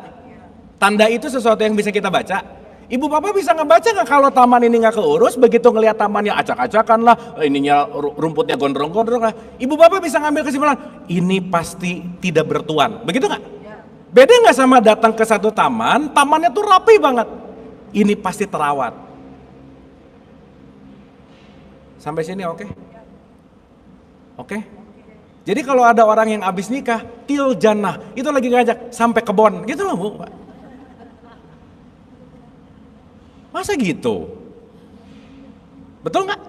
Tanda itu sesuatu yang bisa kita baca. Ibu bapak bisa ngebaca nggak kalau taman ini nggak keurus, begitu ngelihat tamannya acak-acakan lah, ininya rumputnya gondrong-gondrong lah. Ibu bapak bisa ngambil kesimpulan, ini pasti tidak bertuan. Begitu nggak? Beda nggak sama datang ke satu taman, tamannya tuh rapi banget. Ini pasti terawat. Sampai sini oke? Oke? Jadi kalau ada orang yang habis nikah, til jannah, itu lagi ngajak sampai kebon, gitu loh Bu. Masa gitu? Betul nggak?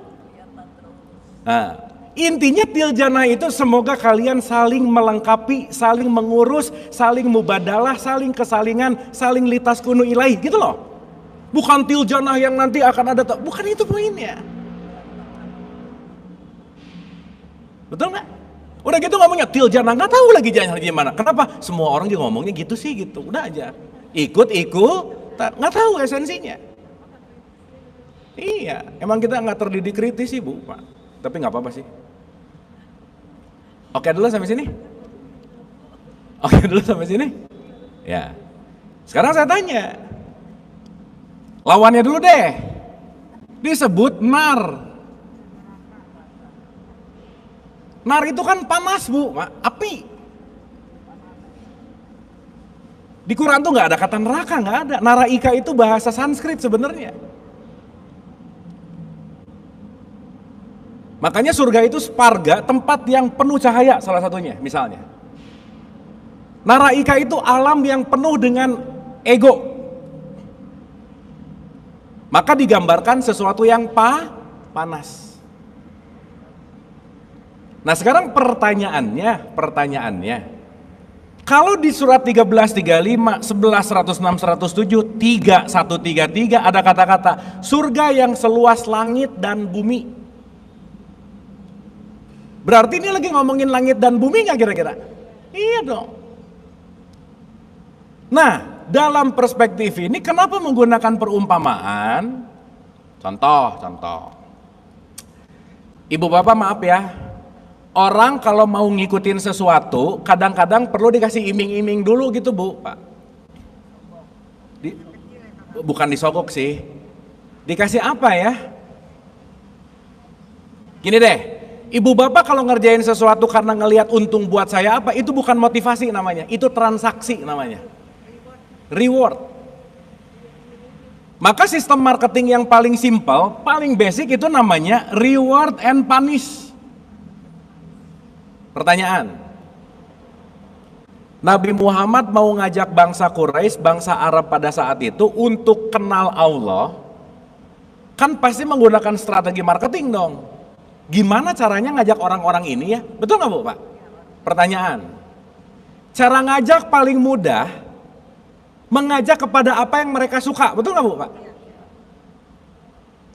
Nah, intinya til jannah itu semoga kalian saling melengkapi, saling mengurus, saling mubadalah, saling kesalingan, saling litas kunu ilaih, gitu loh. Bukan til jannah yang nanti akan ada, bukan itu poinnya. Betul nggak? Udah gitu ngomongnya til jannah, nggak tahu lagi jannah gimana. Kenapa? Semua orang juga ngomongnya gitu sih gitu. Udah aja. Ikut, nggak tahu esensinya. Iya, emang kita nggak terdidik kritis sih Bu, Pak. Tapi nggak apa-apa sih. Oke dulu sampai sini. Oke dulu sampai sini. Ya. Sekarang saya tanya. Lawannya dulu deh. Disebut nar. Nar itu kan panas Bu, api. Di Quran tuh nggak ada kata neraka, nggak ada. Naraika itu bahasa Sanskrit sebenarnya. Makanya surga itu sparga, tempat yang penuh cahaya salah satunya misalnya. Naraika itu alam yang penuh dengan ego. Maka digambarkan sesuatu yang panas. Nah sekarang pertanyaannya, kalau di surat 13:35, 11, 106, 107, 3133 ada kata-kata surga yang seluas langit dan bumi. Berarti ini lagi ngomongin langit dan bumi nggak kira-kira? Iya dong. Nah, dalam perspektif ini kenapa menggunakan perumpamaan? Contoh. Ibu bapak maaf ya, orang kalau mau ngikutin sesuatu kadang-kadang perlu dikasih iming-iming dulu gitu Bu, Pak. Bukan disogok sih. Dikasih apa ya? Gini deh. Ibu bapak kalau ngerjain sesuatu karena ngelihat untung buat saya apa, itu bukan motivasi namanya, itu transaksi namanya. Reward. Maka sistem marketing yang paling simple, paling basic itu namanya reward and punish. Pertanyaan, Nabi Muhammad mau ngajak bangsa Quraisy, bangsa Arab pada saat itu untuk kenal Allah, kan pasti menggunakan strategi marketing dong. Gimana caranya ngajak orang-orang ini ya? Betul nggak Bu Pak? Pertanyaan, cara ngajak paling mudah, mengajak kepada apa yang mereka suka, betul nggak Bu Pak?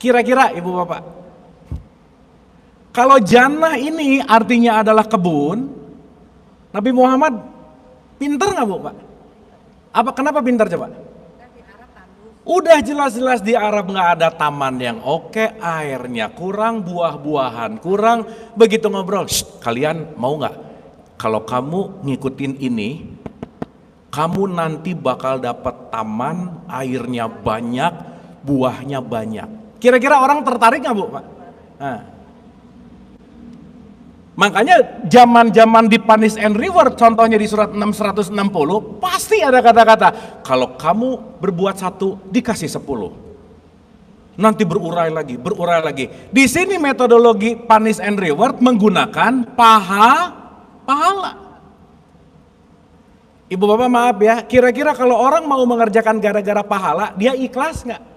Kira-kira Ibu Bapak, kalau jannah ini artinya adalah kebun, Nabi Muhammad pintar nggak Bu Pak? Kenapa pintar coba? Udah jelas-jelas di Arab nggak ada taman yang oke, airnya kurang, buah-buahan kurang. Begitu ngobrol, kalian mau nggak? Kalau kamu ngikutin ini, kamu nanti bakal dapat taman, airnya banyak, buahnya banyak. Kira-kira orang tertarik nggak Bu Pak? Nah. Makanya zaman-zaman di punish and reward, contohnya di surat 660, pasti ada kata-kata, kalau kamu berbuat 1, dikasih 10. Nanti berurai lagi. Di sini metodologi punish and reward menggunakan pahala. Ibu Bapak maaf ya, kira-kira kalau orang mau mengerjakan gara-gara pahala, dia ikhlas nggak?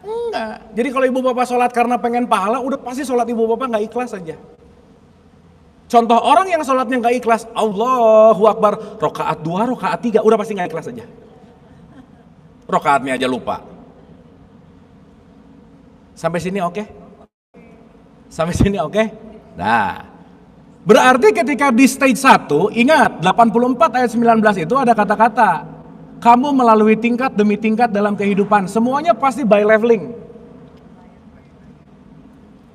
Enggak. Jadi kalau Ibu Bapak sholat karena pengen pahala, udah pasti sholat Ibu Bapak nggak ikhlas aja. Contoh orang yang sholatnya nggak ikhlas, Allahu Akbar, rokaat 2, rokaat 3, udah pasti nggak ikhlas aja. Rokaatnya aja lupa. Sampai sini oke? Sampai sini oke? Nah, berarti ketika di stage 1, ingat 84 ayat 19 itu ada kata-kata, kamu melalui tingkat demi tingkat dalam kehidupan, semuanya pasti by leveling.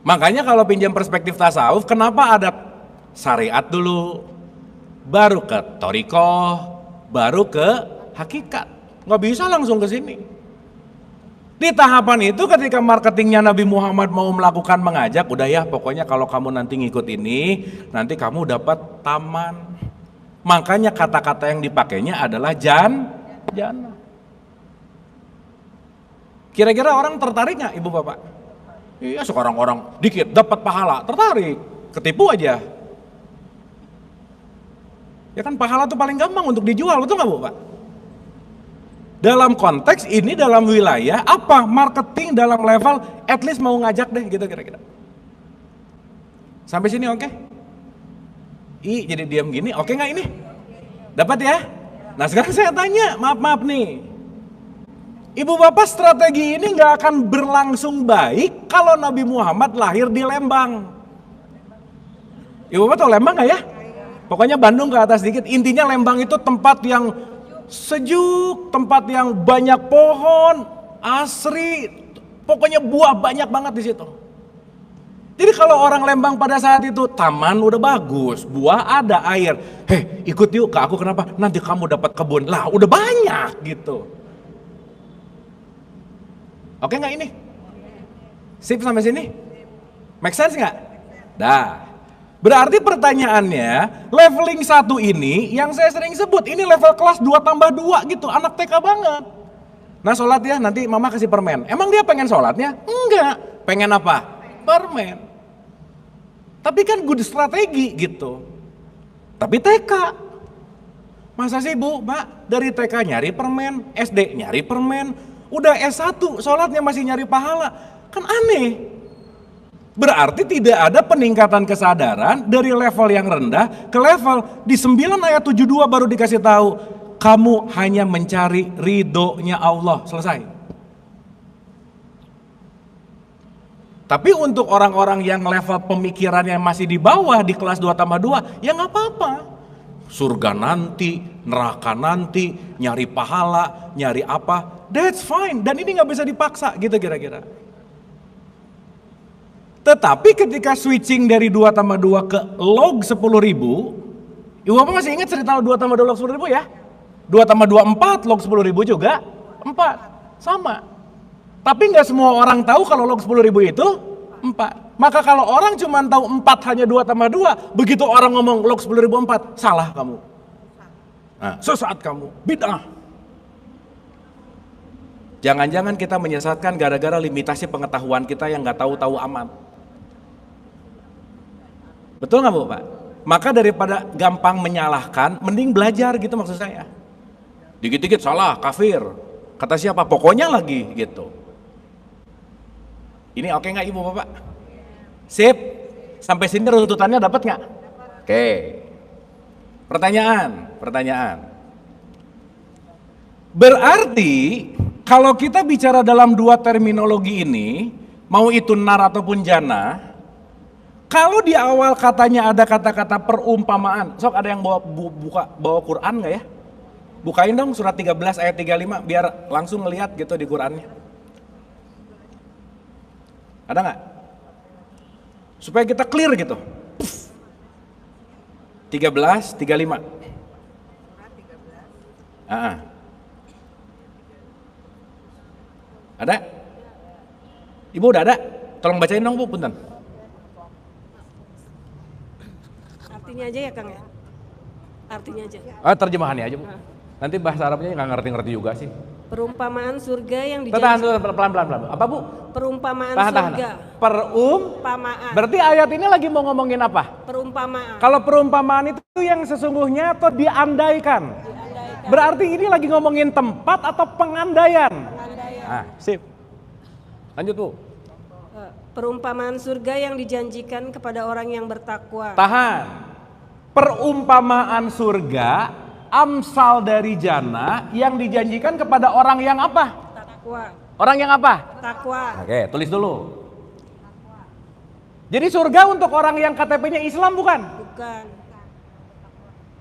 Makanya kalau pinjam perspektif tasawuf, kenapa ada syariat dulu, baru ke thariqah, baru ke hakikat. Nggak bisa langsung ke sini. Di tahapan itu ketika marketingnya Nabi Muhammad mau melakukan mengajak, udah ya pokoknya kalau kamu nanti ngikut ini, nanti kamu dapat taman. Makanya kata-kata yang dipakainya adalah jannah. Kira-kira orang tertarik nggak Ibu Bapak? Iya, sekarang orang dikit dapat pahala, tertarik, ketipu aja. Ya kan pahala tuh paling gampang untuk dijual, betul nggak Bu Pak? Dalam konteks ini, dalam wilayah apa? Marketing dalam level at least mau ngajak deh gitu kira-kira. Sampai sini oke? Jadi diam gini, oke nggak ini? Dapat ya? Nah sekarang saya tanya, maaf nih. Ibu Bapak, strategi ini nggak akan berlangsung baik kalau Nabi Muhammad lahir di Lembang. Ibu Bapak tahu Lembang nggak ya? Pokoknya Bandung ke atas dikit, intinya Lembang itu tempat yang sejuk, tempat yang banyak pohon, asri, pokoknya buah banyak banget di situ. Jadi kalau orang Lembang pada saat itu, taman udah bagus, buah ada, air. Ikut yuk ke aku, kenapa? Nanti kamu dapat kebun. Lah udah banyak gitu. Oke nggak ini? Sip sampai sini? Make sense nggak? Dah. Berarti pertanyaannya, leveling 1 ini yang saya sering sebut, ini level kelas 2+2 gitu, anak TK banget. Nah sholat ya, nanti mama kasih permen. Emang dia pengen sholatnya? Enggak. Pengen apa? Permen. Tapi kan good strategi gitu. Tapi TK. Masa sih Bu, Pak, dari TK nyari permen, SD nyari permen, udah S1 sholatnya masih nyari pahala. Kan aneh. Berarti tidak ada peningkatan kesadaran dari level yang rendah ke level di 9 ayat 72 baru dikasih tahu, kamu hanya mencari ridhonya Allah, selesai. Tapi untuk orang-orang yang level pemikirannya masih di bawah di kelas 2+2, ya nggak apa-apa. Surga nanti, neraka nanti, nyari pahala, nyari apa, that's fine. Dan ini nggak bisa dipaksa gitu kira-kira. Tetapi ketika switching dari 2+2 ke log 10.000, Ibu Bapak masih ingat cerita 2+2 log 10.000 ya? 2+2 4, log 10.000 juga 4, sama. Tapi nggak semua orang tahu kalau log 10.000 itu 4. Maka kalau orang cuma tahu 4 hanya 2+2, begitu orang ngomong log 10.000 4, salah kamu. Nah, sesat kamu, bid'ah. Jangan-jangan kita menyesatkan gara-gara limitasi pengetahuan kita yang nggak tahu-tahu amat. Betul nggak Bu Pak? Maka daripada gampang menyalahkan, mending belajar gitu maksud saya. Dikit-dikit salah, kafir. Kata siapa? Pokoknya lagi gitu. Ini oke nggak Ibu Bapak? Sip. Sampai sini runtutannya dapat nggak? Oke. Pertanyaan. Berarti kalau kita bicara dalam dua terminologi ini, mau itu nar ataupun jannah, kalau di awal katanya ada kata-kata perumpamaan, sok ada yang bawa Quran nggak ya? Bukain dong surat 13 ayat 35 biar langsung ngelihat gitu di Qurannya. Ada nggak? Supaya kita clear gitu. 13, 35. Ada? Ibu udah ada? Tolong bacain dong Bu, punten. Artinya aja ya Kang ya? Artinya aja. Terjemahannya aja Bu. Nanti bahasa Arabnya nggak ngerti-ngerti juga sih. Perumpamaan surga yang Tahan dijanjikan. pelan-pelan. Apa Bu? Perumpamaan Tahan. surga. Perumpamaan. Berarti ayat ini lagi mau ngomongin apa? Perumpamaan. Kalau perumpamaan itu yang sesungguhnya atau diandaikan? Berarti ini lagi ngomongin tempat atau pengandaian? Sip. Lanjut Bu. Perumpamaan surga yang dijanjikan kepada orang yang bertakwa. Tahan. Perumpamaan surga, amsal dari jannah yang dijanjikan kepada orang yang apa? Takwa. Orang yang apa? Takwa. Oke, tulis dulu. Jadi surga untuk orang yang KTP-nya Islam bukan? Bukan.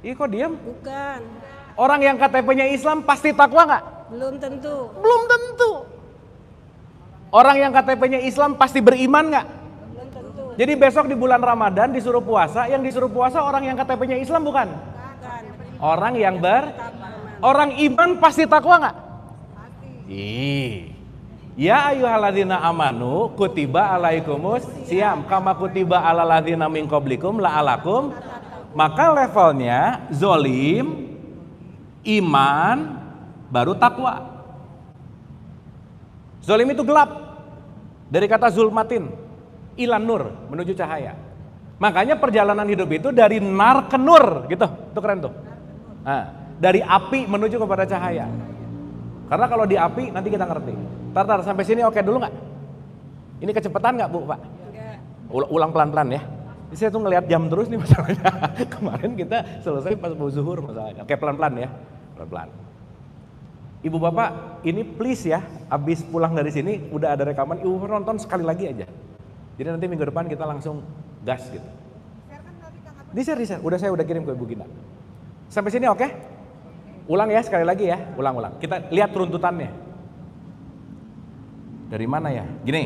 Ih kok diam? Bukan. Orang yang KTP-nya Islam pasti takwa nggak? Belum tentu. Belum tentu. Orang yang KTP-nya Islam pasti beriman nggak? Belum tentu. Jadi besok di bulan Ramadan disuruh puasa, yang disuruh puasa orang yang KTP-nya Islam bukan? Bukan. Orang yang orang iman pasti takwa nggak? Ih. Ya ayyuhalladzina amanu kutiba alaikumus siam kama kutiba alal ladzina min qablikum la'alakum. Maka levelnya zolim, iman, baru takwa. Zolim itu gelap. Dari kata zulmatin, ilan nur, menuju cahaya. Makanya perjalanan hidup itu dari nar ke nur, gitu. Itu keren tuh. Nah, dari api menuju kepada cahaya. Karena kalau di api nanti kita ngerti. Tar sampai sini oke dulu nggak? Ini kecepatan nggak Bu Pak? Enggak. Ulang pelan-pelan ya. Saya tuh ngelihat jam terus nih masalahnya. Kemarin kita selesai pas mau zuhur masalahnya. Oke pelan-pelan ya, pelan-pelan. Ibu Bapak, ini please ya, abis pulang dari sini udah ada rekaman, Ibu Bapak nonton sekali lagi aja. Jadi nanti minggu depan kita langsung gas gitu. Di-share. Saya udah kirim ke Ibu Gina. Sampai sini oke? Ulang ya sekali lagi ya, ulang. Kita lihat runtutannya. Dari mana ya? Gini,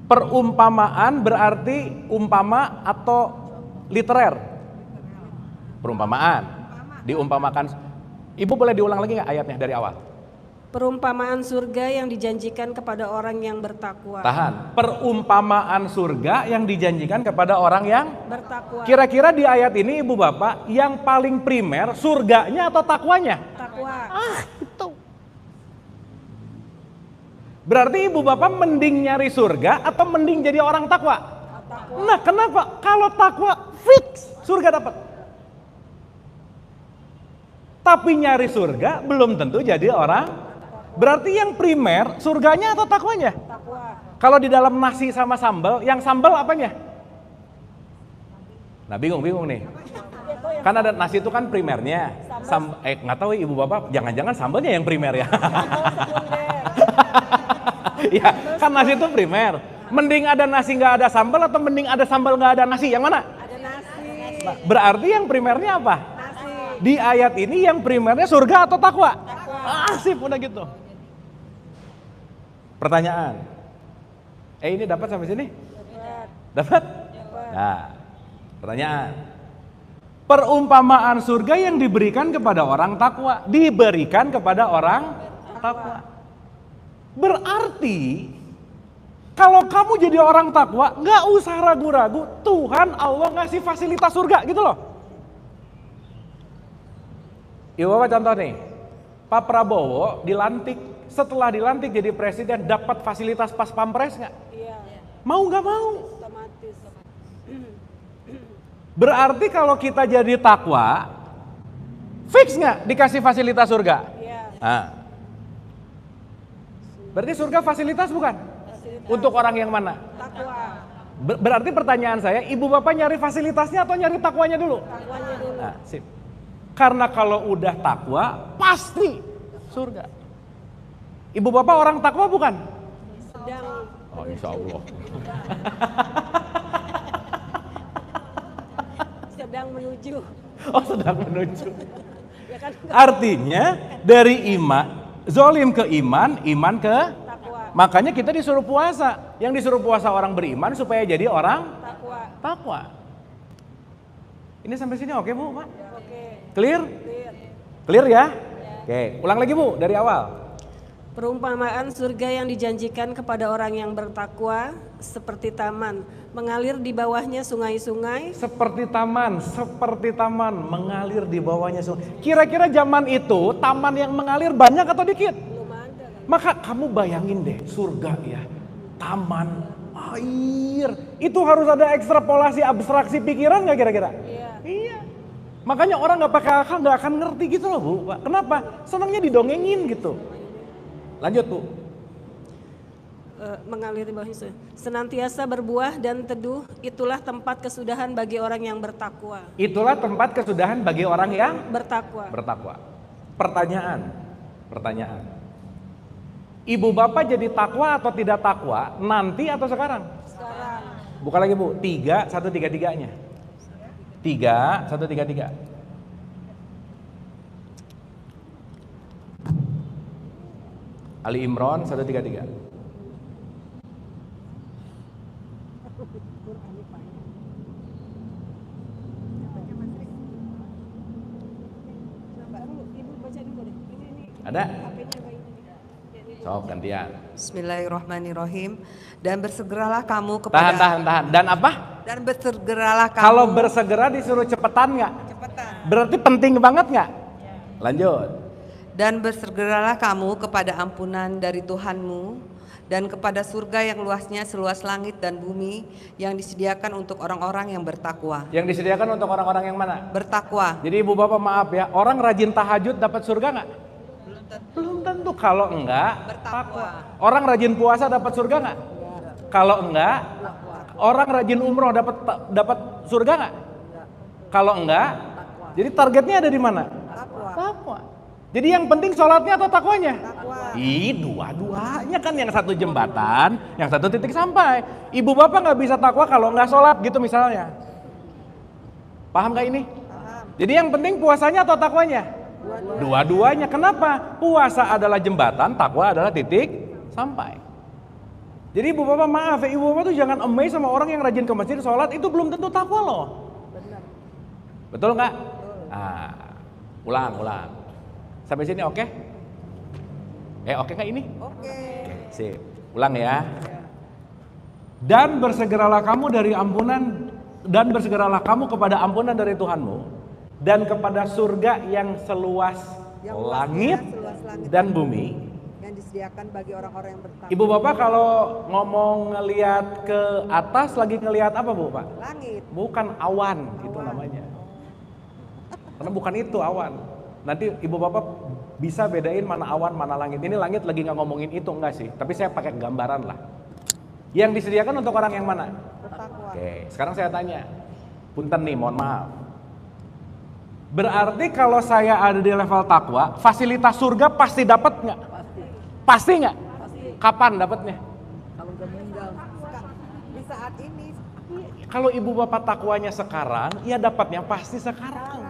perumpamaan berarti umpama atau literer? Perumpamaan, diumpamakan. Ibu boleh diulang lagi nggak ayatnya dari awal? Perumpamaan surga yang dijanjikan kepada orang yang bertakwa. Tahan, perumpamaan surga yang dijanjikan kepada orang yang Bertakwa. kira-kira di ayat ini Ibu Bapak yang paling primer surganya atau takwanya? Takwa. Itu. Berarti Ibu Bapak mending nyari surga atau mending jadi orang takwa? Takwa. Nah kenapa? Kalau takwa fix surga dapat. Tapi nyari surga belum tentu jadi orang. Berarti yang primer surganya atau takwanya? Takwa. Kalau di dalam nasi sama sambal, yang sambal apanya? Nah bingung nih. Kan ada nasi itu kan primernya. Nggak tahu Ibu Bapak, jangan-jangan sambalnya yang primer ya? Ya, kan nasi itu primer. Mending ada nasi nggak ada sambal atau mending ada sambal nggak ada nasi? Yang mana? Ada nasi. Nah, berarti yang primernya apa? Nasi. Di ayat ini yang primernya surga atau takwa? Sip, udah gitu. Pertanyaan. Ini dapat sampai sini? Dapat? Nah, pertanyaan. Perumpamaan surga yang diberikan kepada orang takwa, diberikan kepada orang takwa. Berarti kalau kamu jadi orang takwa, nggak usah ragu-ragu, Tuhan Allah ngasih fasilitas surga gitu loh. Ibu Bapak contoh nih, Pak Prabowo dilantik setelah dilantik jadi presiden dapat fasilitas pas pampres nggak? Iya. Mau nggak mau? Otomatis. Berarti kalau kita jadi takwa, fix nggak dikasih fasilitas surga? Iya. Nah. Berarti surga fasilitas bukan? Fasilitas. Untuk orang yang mana? Takwa. Berarti pertanyaan saya, ibu bapak nyari fasilitasnya atau nyari takwanya dulu? Takwanya dulu. Nah, sip. Karena kalau udah takwa, pasti surga. Ibu bapak orang takwa bukan? Sedang Oh, insya Allah. sedang menuju. Oh, sedang menuju. Ya kan? Artinya dari iman, zolim ke iman, iman ke Takwa. makanya kita disuruh puasa. Yang disuruh puasa orang beriman supaya jadi orang Takwa. takwa. Ini sampai sini oke Bu, Pak? Oke. Clear? Clear. Clear ya? Oke, ulang lagi Bu dari awal. Perumpamaan surga yang dijanjikan kepada orang yang bertakwa seperti taman, mengalir di bawahnya sungai-sungai. Seperti taman mengalir di bawahnya sungai. Kira-kira zaman itu taman yang mengalir banyak atau dikit? Belum ada kan? Maka kamu bayangin deh surga ya, taman, air. Itu harus ada ekstrapolasi abstraksi pikiran nggak kira-kira? Iya. Iya. Makanya orang nggak pakai akal nggak akan ngerti gitu loh Bu. Pak. Kenapa? Senangnya didongengin gitu. Lanjut Bu. Mengalir di bawahnya sungai. Senantiasa berbuah dan teduh, itulah tempat kesudahan bagi orang yang bertakwa. Itulah tempat kesudahan bagi orang yang Bertakwa. Pertanyaan. Ibu bapak jadi takwa atau tidak takwa nanti atau sekarang? Sekarang. Buka lagi Bu. 3, 1, 3, 3-nya. 3, 1, 3, 3. Ali Imran 133. Ada? Sok gantian. Bismillahirrahmanirrahim. Dan bersegeralah kamu kepada Tahan. Dan apa? Dan bersegeralah kamu. Kalau bersegera disuruh cepetan nggak? Cepetan. Berarti penting banget nggak? Lanjut. Dan bersegeralah kamu kepada ampunan dari Tuhanmu dan kepada surga yang luasnya seluas langit dan bumi yang disediakan untuk orang-orang yang bertakwa. Yang disediakan untuk orang-orang yang mana? Bertakwa. Jadi ibu bapak maaf ya, orang rajin tahajud dapat surga nggak? Belum tentu. Kalau enggak, Bertakwa. Orang rajin puasa dapat surga nggak? Kalau enggak, orang rajin umroh dapat surga nggak? Kalau enggak, jadi targetnya ada di mana? Takwa. Jadi yang penting sholatnya atau takwanya? Takwa. Dua-duanya kan, yang satu jembatan, yang satu titik sampai. Ibu bapak nggak bisa takwa kalau nggak sholat gitu misalnya. Paham nggak ini? Paham. Jadi yang penting puasanya atau takwanya? Dua-duanya. Kenapa? Puasa adalah jembatan, takwa adalah titik sampai. Jadi ibu bapak maaf ya, ibu bapak tuh jangan amazed sama orang yang rajin ke masjid sholat, itu belum tentu takwa loh. Betul nggak? Nah, ulang. Sampai sini oke? Oke nggak ini? Oke. Sip. Ulang ya. Dan bersegeralah kamu kepada ampunan dari Tuhanmu dan kepada surga yang seluas Yang langit luasnya seluas langit dan bumi. Yang disediakan bagi orang-orang yang bertakwa. Ibu bapak kalau ngomong ngelihat ke atas lagi ngelihat apa Bu Pak? Langit. Bukan awan, itu namanya. Karena bukan itu awan. Nanti ibu bapak bisa bedain mana awan mana langit. Ini langit lagi nggak ngomongin itu enggak sih? Tapi saya pakai gambaran lah. Yang disediakan untuk orang yang mana? Bertakwa. Oke, sekarang saya tanya. Punten nih, mohon maaf. Berarti kalau saya ada di level takwa, fasilitas surga pasti dapat nggak? Pasti nggak? Kapan dapatnya? Kalau udah meninggal. Di saat ini. Kalau ibu bapak takwanya sekarang, ya dapatnya pasti sekarang.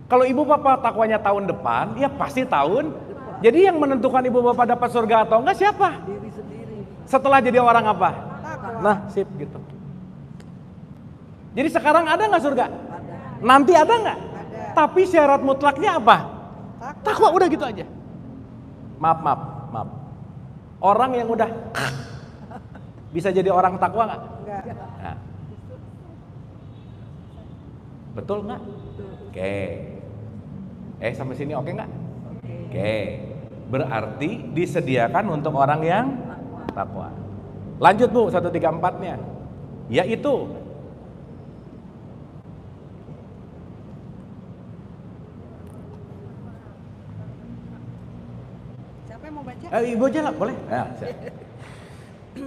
Kalau ibu bapak takwanya tahun depan, ya pasti tahun. Jadi yang menentukan ibu bapak dapat surga atau enggak siapa? Diri sendiri. Setelah jadi orang apa? Takwa. Nah, sip gitu. Jadi sekarang ada nggak surga? Nanti ada nggak? Tapi syarat mutlaknya apa? Takwa, udah gitu aja. Maaf. Orang yang udah bisa jadi orang takwa nggak? Enggak. Nah. Betul nggak? Oke. Sampai sini oke nggak? Oke. Berarti disediakan untuk orang yang takwa. Lanjut Bu, 134-nya. Yaitu Siapa yang mau baca? Ibu aja lah, boleh? Ya,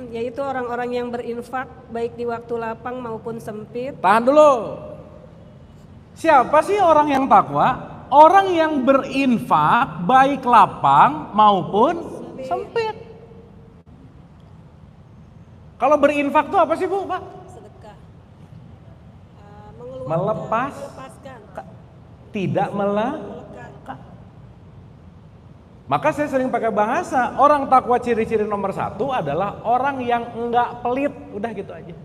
Yaitu orang-orang yang berinfak baik di waktu lapang maupun sempit. tahan dulu. Siapa sih orang yang takwa? Orang yang berinfak baik lapang maupun sempit. Kalau berinfak itu apa sih Bu, Pak? Sedekah. Melepaskan. Tidak melekat. Maka saya sering pakai bahasa, orang takwa ciri-ciri nomor 1 adalah orang yang enggak pelit. Udah gitu aja.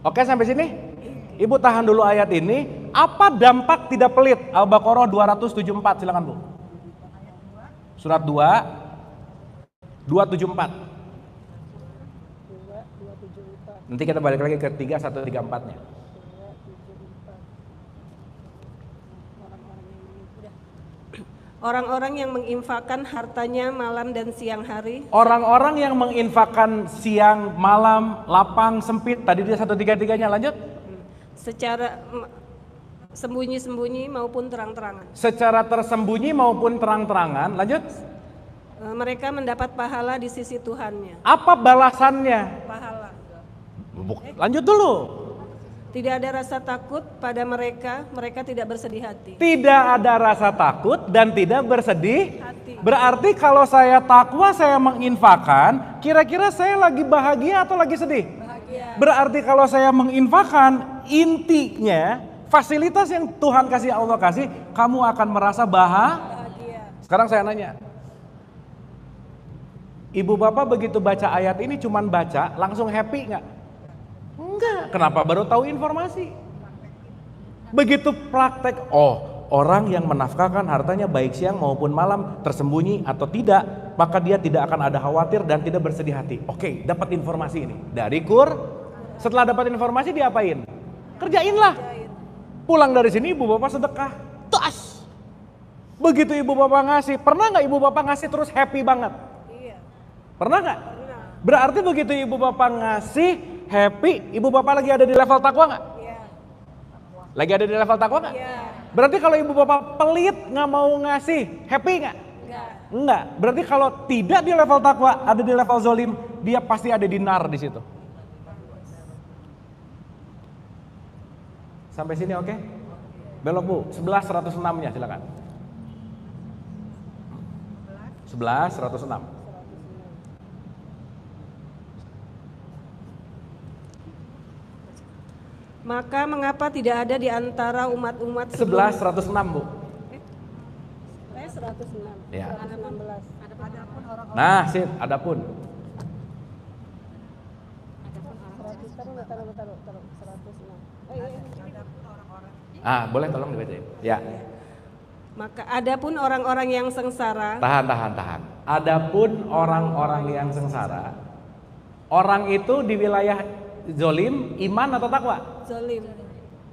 Oke, sampai sini? Ibu tahan dulu ayat ini. Apa dampak tidak pelit? Al-Baqarah 274, silakan Bu. Surat 2 274. Nanti kita balik lagi ke 3134-nya. Orang-orang yang menginfakkan hartanya malam dan siang hari. Orang-orang yang menginfakkan siang, malam, lapang, sempit. Tadi dia 133-nya, lanjut. Secara sembunyi-sembunyi maupun terang-terangan. Secara tersembunyi maupun terang-terangan, lanjut. Mereka mendapat pahala di sisi Tuhannya. Apa balasannya? Pahala. Lanjut dulu. Tidak ada rasa takut pada mereka, mereka tidak bersedih hati. Tidak ada rasa takut dan tidak bersedih Hati. Berarti kalau saya takwa, saya menginfakkan, kira-kira saya lagi bahagia atau lagi sedih? Bahagia. Berarti kalau saya menginfakkan, intinya fasilitas yang Tuhan kasih, Allah kasih, kamu akan merasa Bahagia. Sekarang saya nanya, Ibu Bapak begitu baca ayat ini cuman baca, langsung happy nggak? Enggak. Kenapa baru tahu informasi? Begitu praktek, orang yang menafkahkan hartanya baik siang maupun malam, tersembunyi atau tidak, maka dia tidak akan ada khawatir dan tidak bersedih hati. Oke, dapat informasi ini dari Setelah dapat informasi diapain? Kerjainlah. Pulang dari sini Ibu Bapak sedekah. Tas. Begitu Ibu Bapak ngasih, pernah nggak Ibu Bapak ngasih terus happy banget? Iya. Pernah nggak? Berarti begitu Ibu Bapak ngasih happy, Ibu Bapak lagi ada di level takwa nggak? Iya. Lagi ada di level takwa nggak? Iya. Berarti kalau Ibu Bapak pelit nggak mau ngasih, happy nggak? Enggak. Enggak. Berarti kalau tidak di level takwa, ada di level zolim, dia pasti ada di nar di situ. Sampai sini oke? Belok Bu, 11.106-nya silakan. 11.106. Maka mengapa tidak ada di antara umat-umat 11.106 Bu. 106. Ya. 16. Nah, sip, adapun. Boleh tolong dibacain. Ya. Maka adapun orang-orang yang sengsara. Tahan. Adapun orang-orang yang sengsara, orang itu di wilayah zolim, iman atau takwa? Zolim.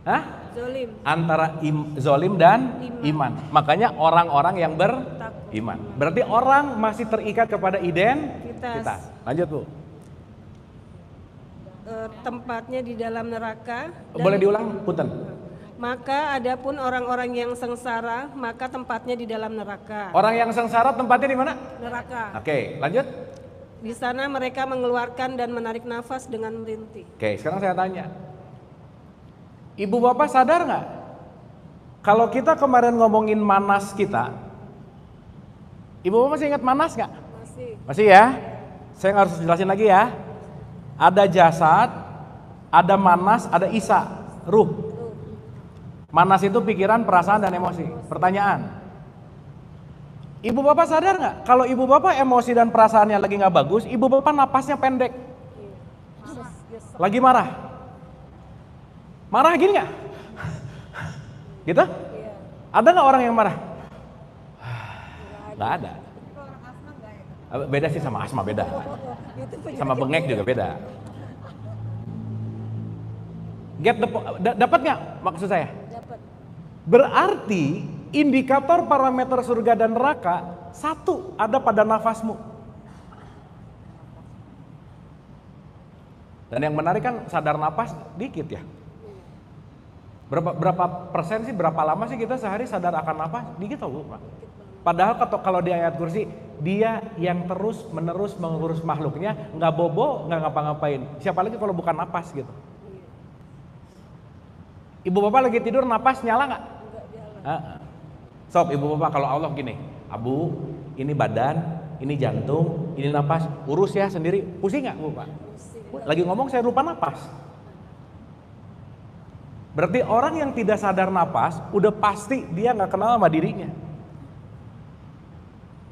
Hah? Zolim. Antara zolim dan iman. Makanya orang-orang yang beriman. Berarti orang masih terikat kepada identitas. Lanjut Bu. Tempatnya di dalam neraka. Boleh diulang, punten. Maka adapun orang-orang yang sengsara, maka tempatnya di dalam neraka. Orang yang sengsara tempatnya di mana? Neraka. Oke, lanjut. Di sana mereka mengeluarkan dan menarik nafas dengan merintih. Oke, sekarang saya tanya. Ibu Bapak sadar nggak? Kalau kita kemarin ngomongin manas kita, Ibu Bapak masih ingat manas nggak? Masih. Masih ya? Saya harus jelasin lagi ya. Ada jasad, ada manas, ada isa, ruh. Manas itu pikiran, perasaan, dan emosi. Pertanyaan, Ibu Bapak sadar nggak? Kalau Ibu Bapak emosi dan perasaannya lagi nggak bagus, Ibu Bapak napasnya pendek. Lagi marah. Marah gini nggak? Gitu? Ada nggak orang yang marah? Nggak ada. Beda sih sama asma, beda. Sama bengek juga beda. Dapat nggak maksud saya? Dapat. Berarti Indikator parameter surga dan neraka, satu ada pada nafasmu. Dan yang menarik kan sadar napas dikit ya. Berapa persen sih, berapa lama sih kita sehari sadar akan napas? Dikit tau Bu, Pak. Padahal kalau di ayat kursi, dia yang terus menerus mengurus makhluknya, nggak bobo, nggak ngapa-ngapain. Siapa lagi kalau bukan napas gitu. Ibu bapak lagi tidur, napas nyala nggak? Sob, ibu bapak kalau Allah gini, Abu, ini badan, ini jantung, ini napas, urus ya sendiri. Pusing nggak Bu Pak? Lagi ngomong saya lupa napas. Berarti orang yang tidak sadar napas, udah pasti dia nggak kenal sama dirinya.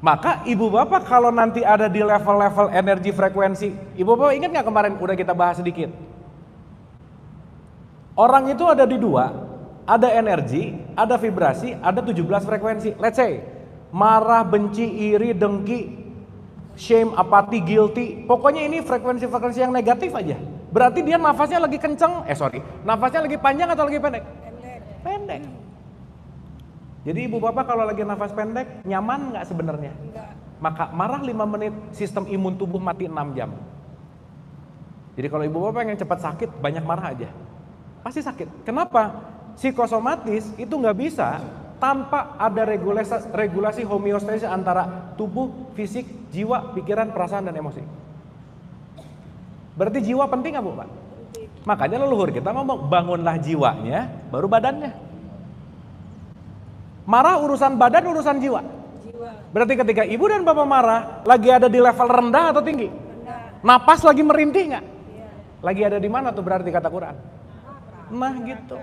Maka ibu bapak kalau nanti ada di level-level energi frekuensi, ibu bapak ingat nggak kemarin udah kita bahas sedikit? Orang itu ada di dua, ada energi, ada vibrasi, ada 17 frekuensi. Let's say, marah, benci, iri, dengki, shame, apati, guilty. Pokoknya ini frekuensi-frekuensi yang negatif aja. Berarti dia nafasnya lagi kenceng, nafasnya lagi panjang atau lagi pendek? Pendek. Jadi ibu bapak kalau lagi nafas pendek, nyaman nggak sebenarnya? Maka marah 5 menit, sistem imun tubuh mati 6 jam. Jadi kalau ibu bapak yang cepat sakit, banyak marah aja. Pasti sakit. Kenapa? Psikosomatis itu nggak bisa tanpa ada regulasi homeostasis antara tubuh, fisik, jiwa, pikiran, perasaan, dan emosi. Berarti jiwa penting nggak Bu Pak? Makanya leluhur kita ngomong, bangunlah jiwanya, baru badannya. Marah urusan badan, urusan jiwa. Berarti ketika ibu dan bapak marah, lagi ada di level rendah atau tinggi? Napas lagi merintih nggak? Lagi ada di mana tuh berarti kata Quran? Nah gitu.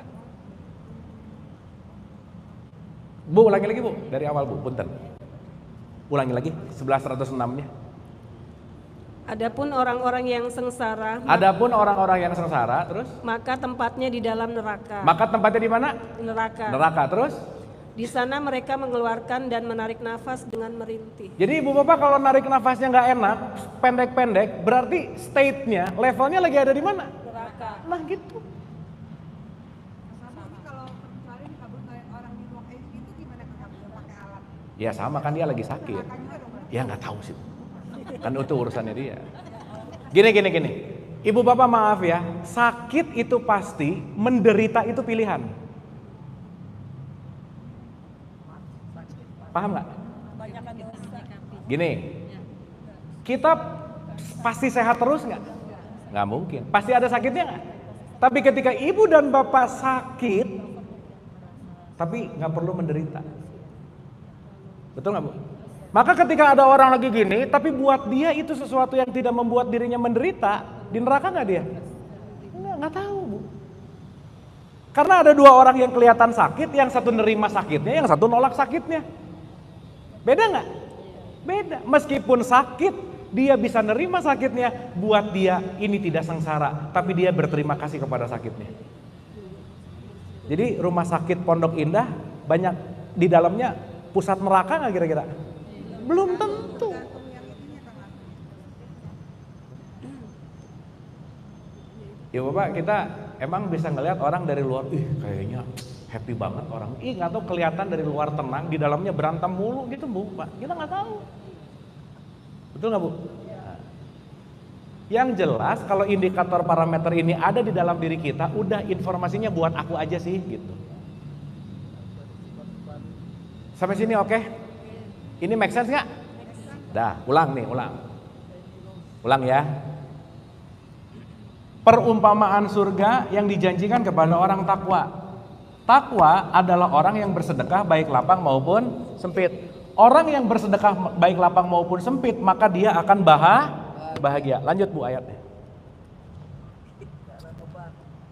Bu, ulangi lagi Bu, dari awal Bu, punten. Ulangi lagi, 1106-nya. Adapun orang-orang yang sengsara, Terus? maka tempatnya di dalam neraka. Maka tempatnya di mana? Neraka. Neraka, terus? Di sana mereka mengeluarkan dan menarik nafas dengan merintih. Jadi ibu bapak kalau narik nafasnya nggak enak, pendek-pendek, berarti state-nya, levelnya lagi ada di mana? Neraka. Nah gitu. Kalau kemarin kabur orang di ruang ICU itu gimana kabur pakai alat? Ya sama kan dia lagi sakit. Ya nggak tahu sih. Kan itu urusannya dia. Gini. Ibu bapak maaf ya, sakit itu pasti, menderita itu pilihan. Paham nggak? Gini, kita pasti sehat terus nggak? Nggak mungkin. Pasti ada sakitnya nggak? Tapi ketika ibu dan bapak sakit, tapi nggak perlu menderita. Betul nggak Bu? Maka ketika ada orang lagi gini, tapi buat dia itu sesuatu yang tidak membuat dirinya menderita, di neraka nggak dia? Nggak tahu Bu. Karena ada dua orang yang kelihatan sakit, yang satu nerima sakitnya, yang satu nolak sakitnya. Beda nggak? Beda. Meskipun sakit, dia bisa nerima sakitnya, buat dia ini tidak sengsara, tapi dia berterima kasih kepada sakitnya. Jadi rumah sakit Pondok Indah banyak di dalamnya pusat neraka nggak kira-kira? Belum tentu. Ya Bapak, kita emang bisa ngelihat orang dari luar, kayaknya happy banget orang. Nggak tahu kelihatan dari luar tenang, di dalamnya berantem mulu gitu Bu, Pak. Kita nggak tahu. Betul nggak Bu? Nah. Yang jelas kalau indikator parameter ini ada di dalam diri kita, udah informasinya buat aku aja sih gitu. Sampai sini oke? Ini make sense nggak? Dah, ulang ya. Perumpamaan surga yang dijanjikan kepada orang takwa. Takwa adalah orang yang bersedekah baik lapang maupun sempit. Orang yang bersedekah baik lapang maupun sempit, maka dia akan bahagia. Lanjut Bu ayatnya.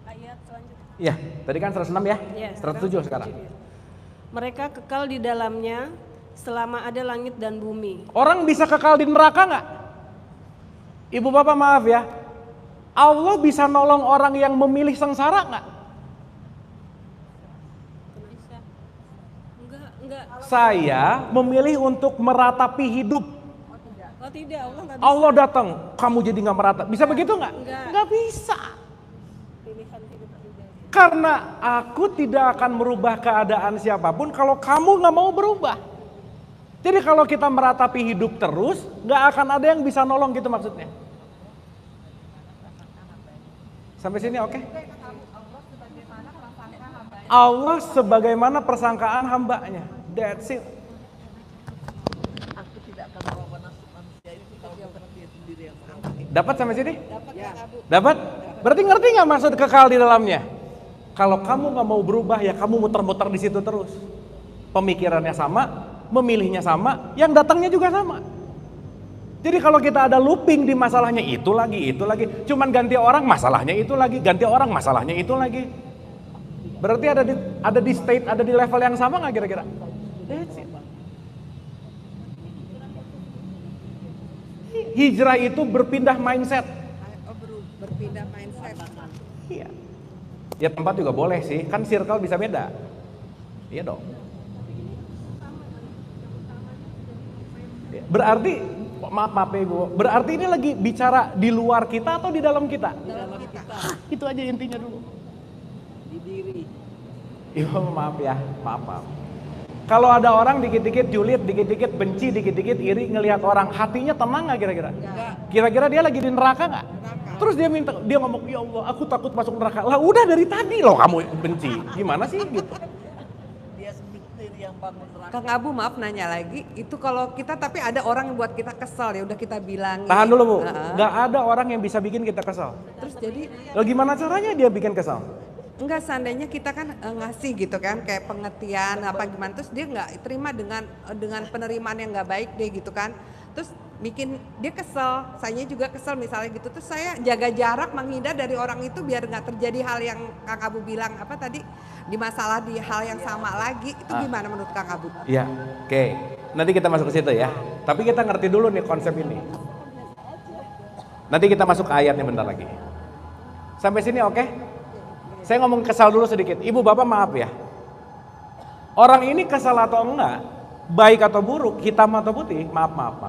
Ayat selanjutnya. Iya, tadi kan 106 ya? Ya, 107 sekarang. Mereka kekal di dalamnya selama ada langit dan bumi. Orang bisa kekal di neraka nggak? Ibu bapak maaf ya, Allah bisa nolong orang yang memilih sengsara nggak? Enggak. Saya memilih untuk meratapi hidup. Oh tidak, Allah nggak bisa. Allah datang, kamu jadi nggak merata. Bisa begitu nggak? Nggak. Nggak bisa. Pilihan hidup pribadi. Karena aku tidak akan merubah keadaan siapapun kalau kamu nggak mau berubah. Jadi kalau kita meratapi hidup terus, nggak akan ada yang bisa nolong gitu maksudnya. Sampai sini oke? Allah sebagaimana persangkaan hambanya. That's it. Dapat sampai sini? Dapat? Berarti ngerti nggak maksud kekal di dalamnya? Kalau kamu nggak mau berubah ya kamu muter-muter di situ terus. Pemikirannya sama, memilihnya sama, yang datangnya juga sama. Jadi kalau kita ada looping di masalahnya itu lagi, cuman ganti orang masalahnya itu lagi, ganti orang masalahnya itu lagi. Berarti ada di state, ada di level yang sama nggak kira-kira? That's it. Hijrah itu berpindah mindset. Berpindah mindset. Iya. Ya tempat juga boleh sih, kan circle bisa beda. Iya dong. Berarti, maaf Ibu, berarti ini lagi bicara di luar kita atau di dalam kita? Dalam kita. Itu aja intinya dulu. Di diri. Ibu maaf ya, maaf. Kalau ada orang dikit-dikit julid, dikit-dikit benci, dikit-dikit iri ngelihat orang, hatinya tenang nggak kira-kira? Kira-kira dia lagi di neraka nggak? Terus dia ngomong, ya Allah, aku takut masuk neraka. Lah udah dari tadi loh kamu benci. Gimana sih gitu? Dia sendiri yang bangun neraka. Kang Abu maaf nanya lagi, itu kalau kita tapi ada orang yang buat kita kesel ya udah kita bilangin. Tahan dulu Bu, nggak ada orang yang bisa bikin kita kesal. Terus jadi Lah gimana caranya dia bikin kesal? enggak, seandainya kita kan ngasih gitu kan kayak pengertian apa gimana, terus dia nggak terima dengan penerimaan yang nggak baik deh gitu kan, terus bikin dia kesel, saya juga kesel misalnya gitu, terus saya jaga jarak menghindar dari orang itu biar nggak terjadi hal yang Kang Abu bilang apa tadi di masalah di hal yang sama lagi, itu gimana menurut Kang Abu? Iya, oke. Nanti kita masuk ke situ ya. Tapi kita ngerti dulu nih konsep ini. Nanti kita masuk ke ayatnya bentar lagi. Sampai sini oke? Saya ngomong kesal dulu sedikit. Ibu bapak maaf ya. Orang ini kesal atau enggak, baik atau buruk, hitam atau putih, maaf.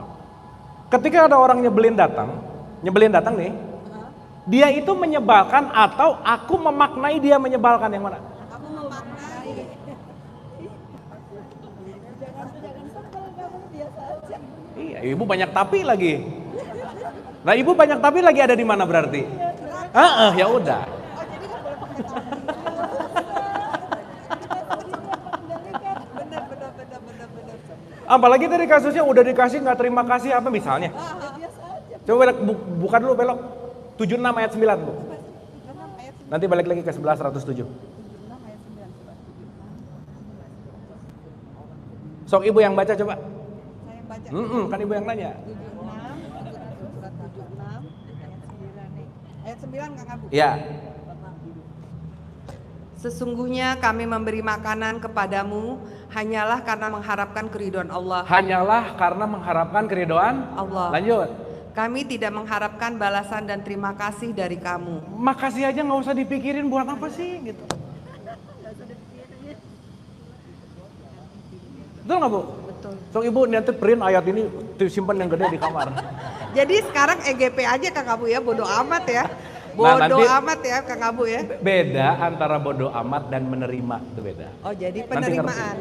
Ketika ada orang nyebelin datang nih, dia itu menyebalkan atau aku memaknai dia menyebalkan, yang mana? Aku memaknai. Iya, ibu banyak tapi lagi. Nah, ibu banyak tapi lagi ada di mana berarti? Ya udah. Apalagi tadi kasusnya udah dikasih nggak terima kasih apa misalnya? Coba buka dulu belok 76 ayat 9 Bu. Nanti balik lagi ke 11 107. Sok ibu yang baca coba. Saya baca. Kan ibu yang nanya. 76 ayat 9 Kang Abu. Ya. Sesungguhnya kami memberi makanan kepadamu hanyalah karena mengharapkan keridhaan Allah. Hanyalah karena mengharapkan keridhaan Allah. Lanjut. Kami tidak mengharapkan balasan dan terima kasih dari kamu. Makasih aja nggak usah dipikirin buat apa sih gitu. Betul nggak Bu? Betul. So ibu nanti print ayat ini simpan yang gede di kamar. Jadi sekarang EGP aja Kang Abu ya, bodoh amat ya. Nah, Bodoh nanti amat ya Kang Abu ya. Beda antara bodoh amat dan menerima, itu beda. Oh jadi Nanti penerimaan.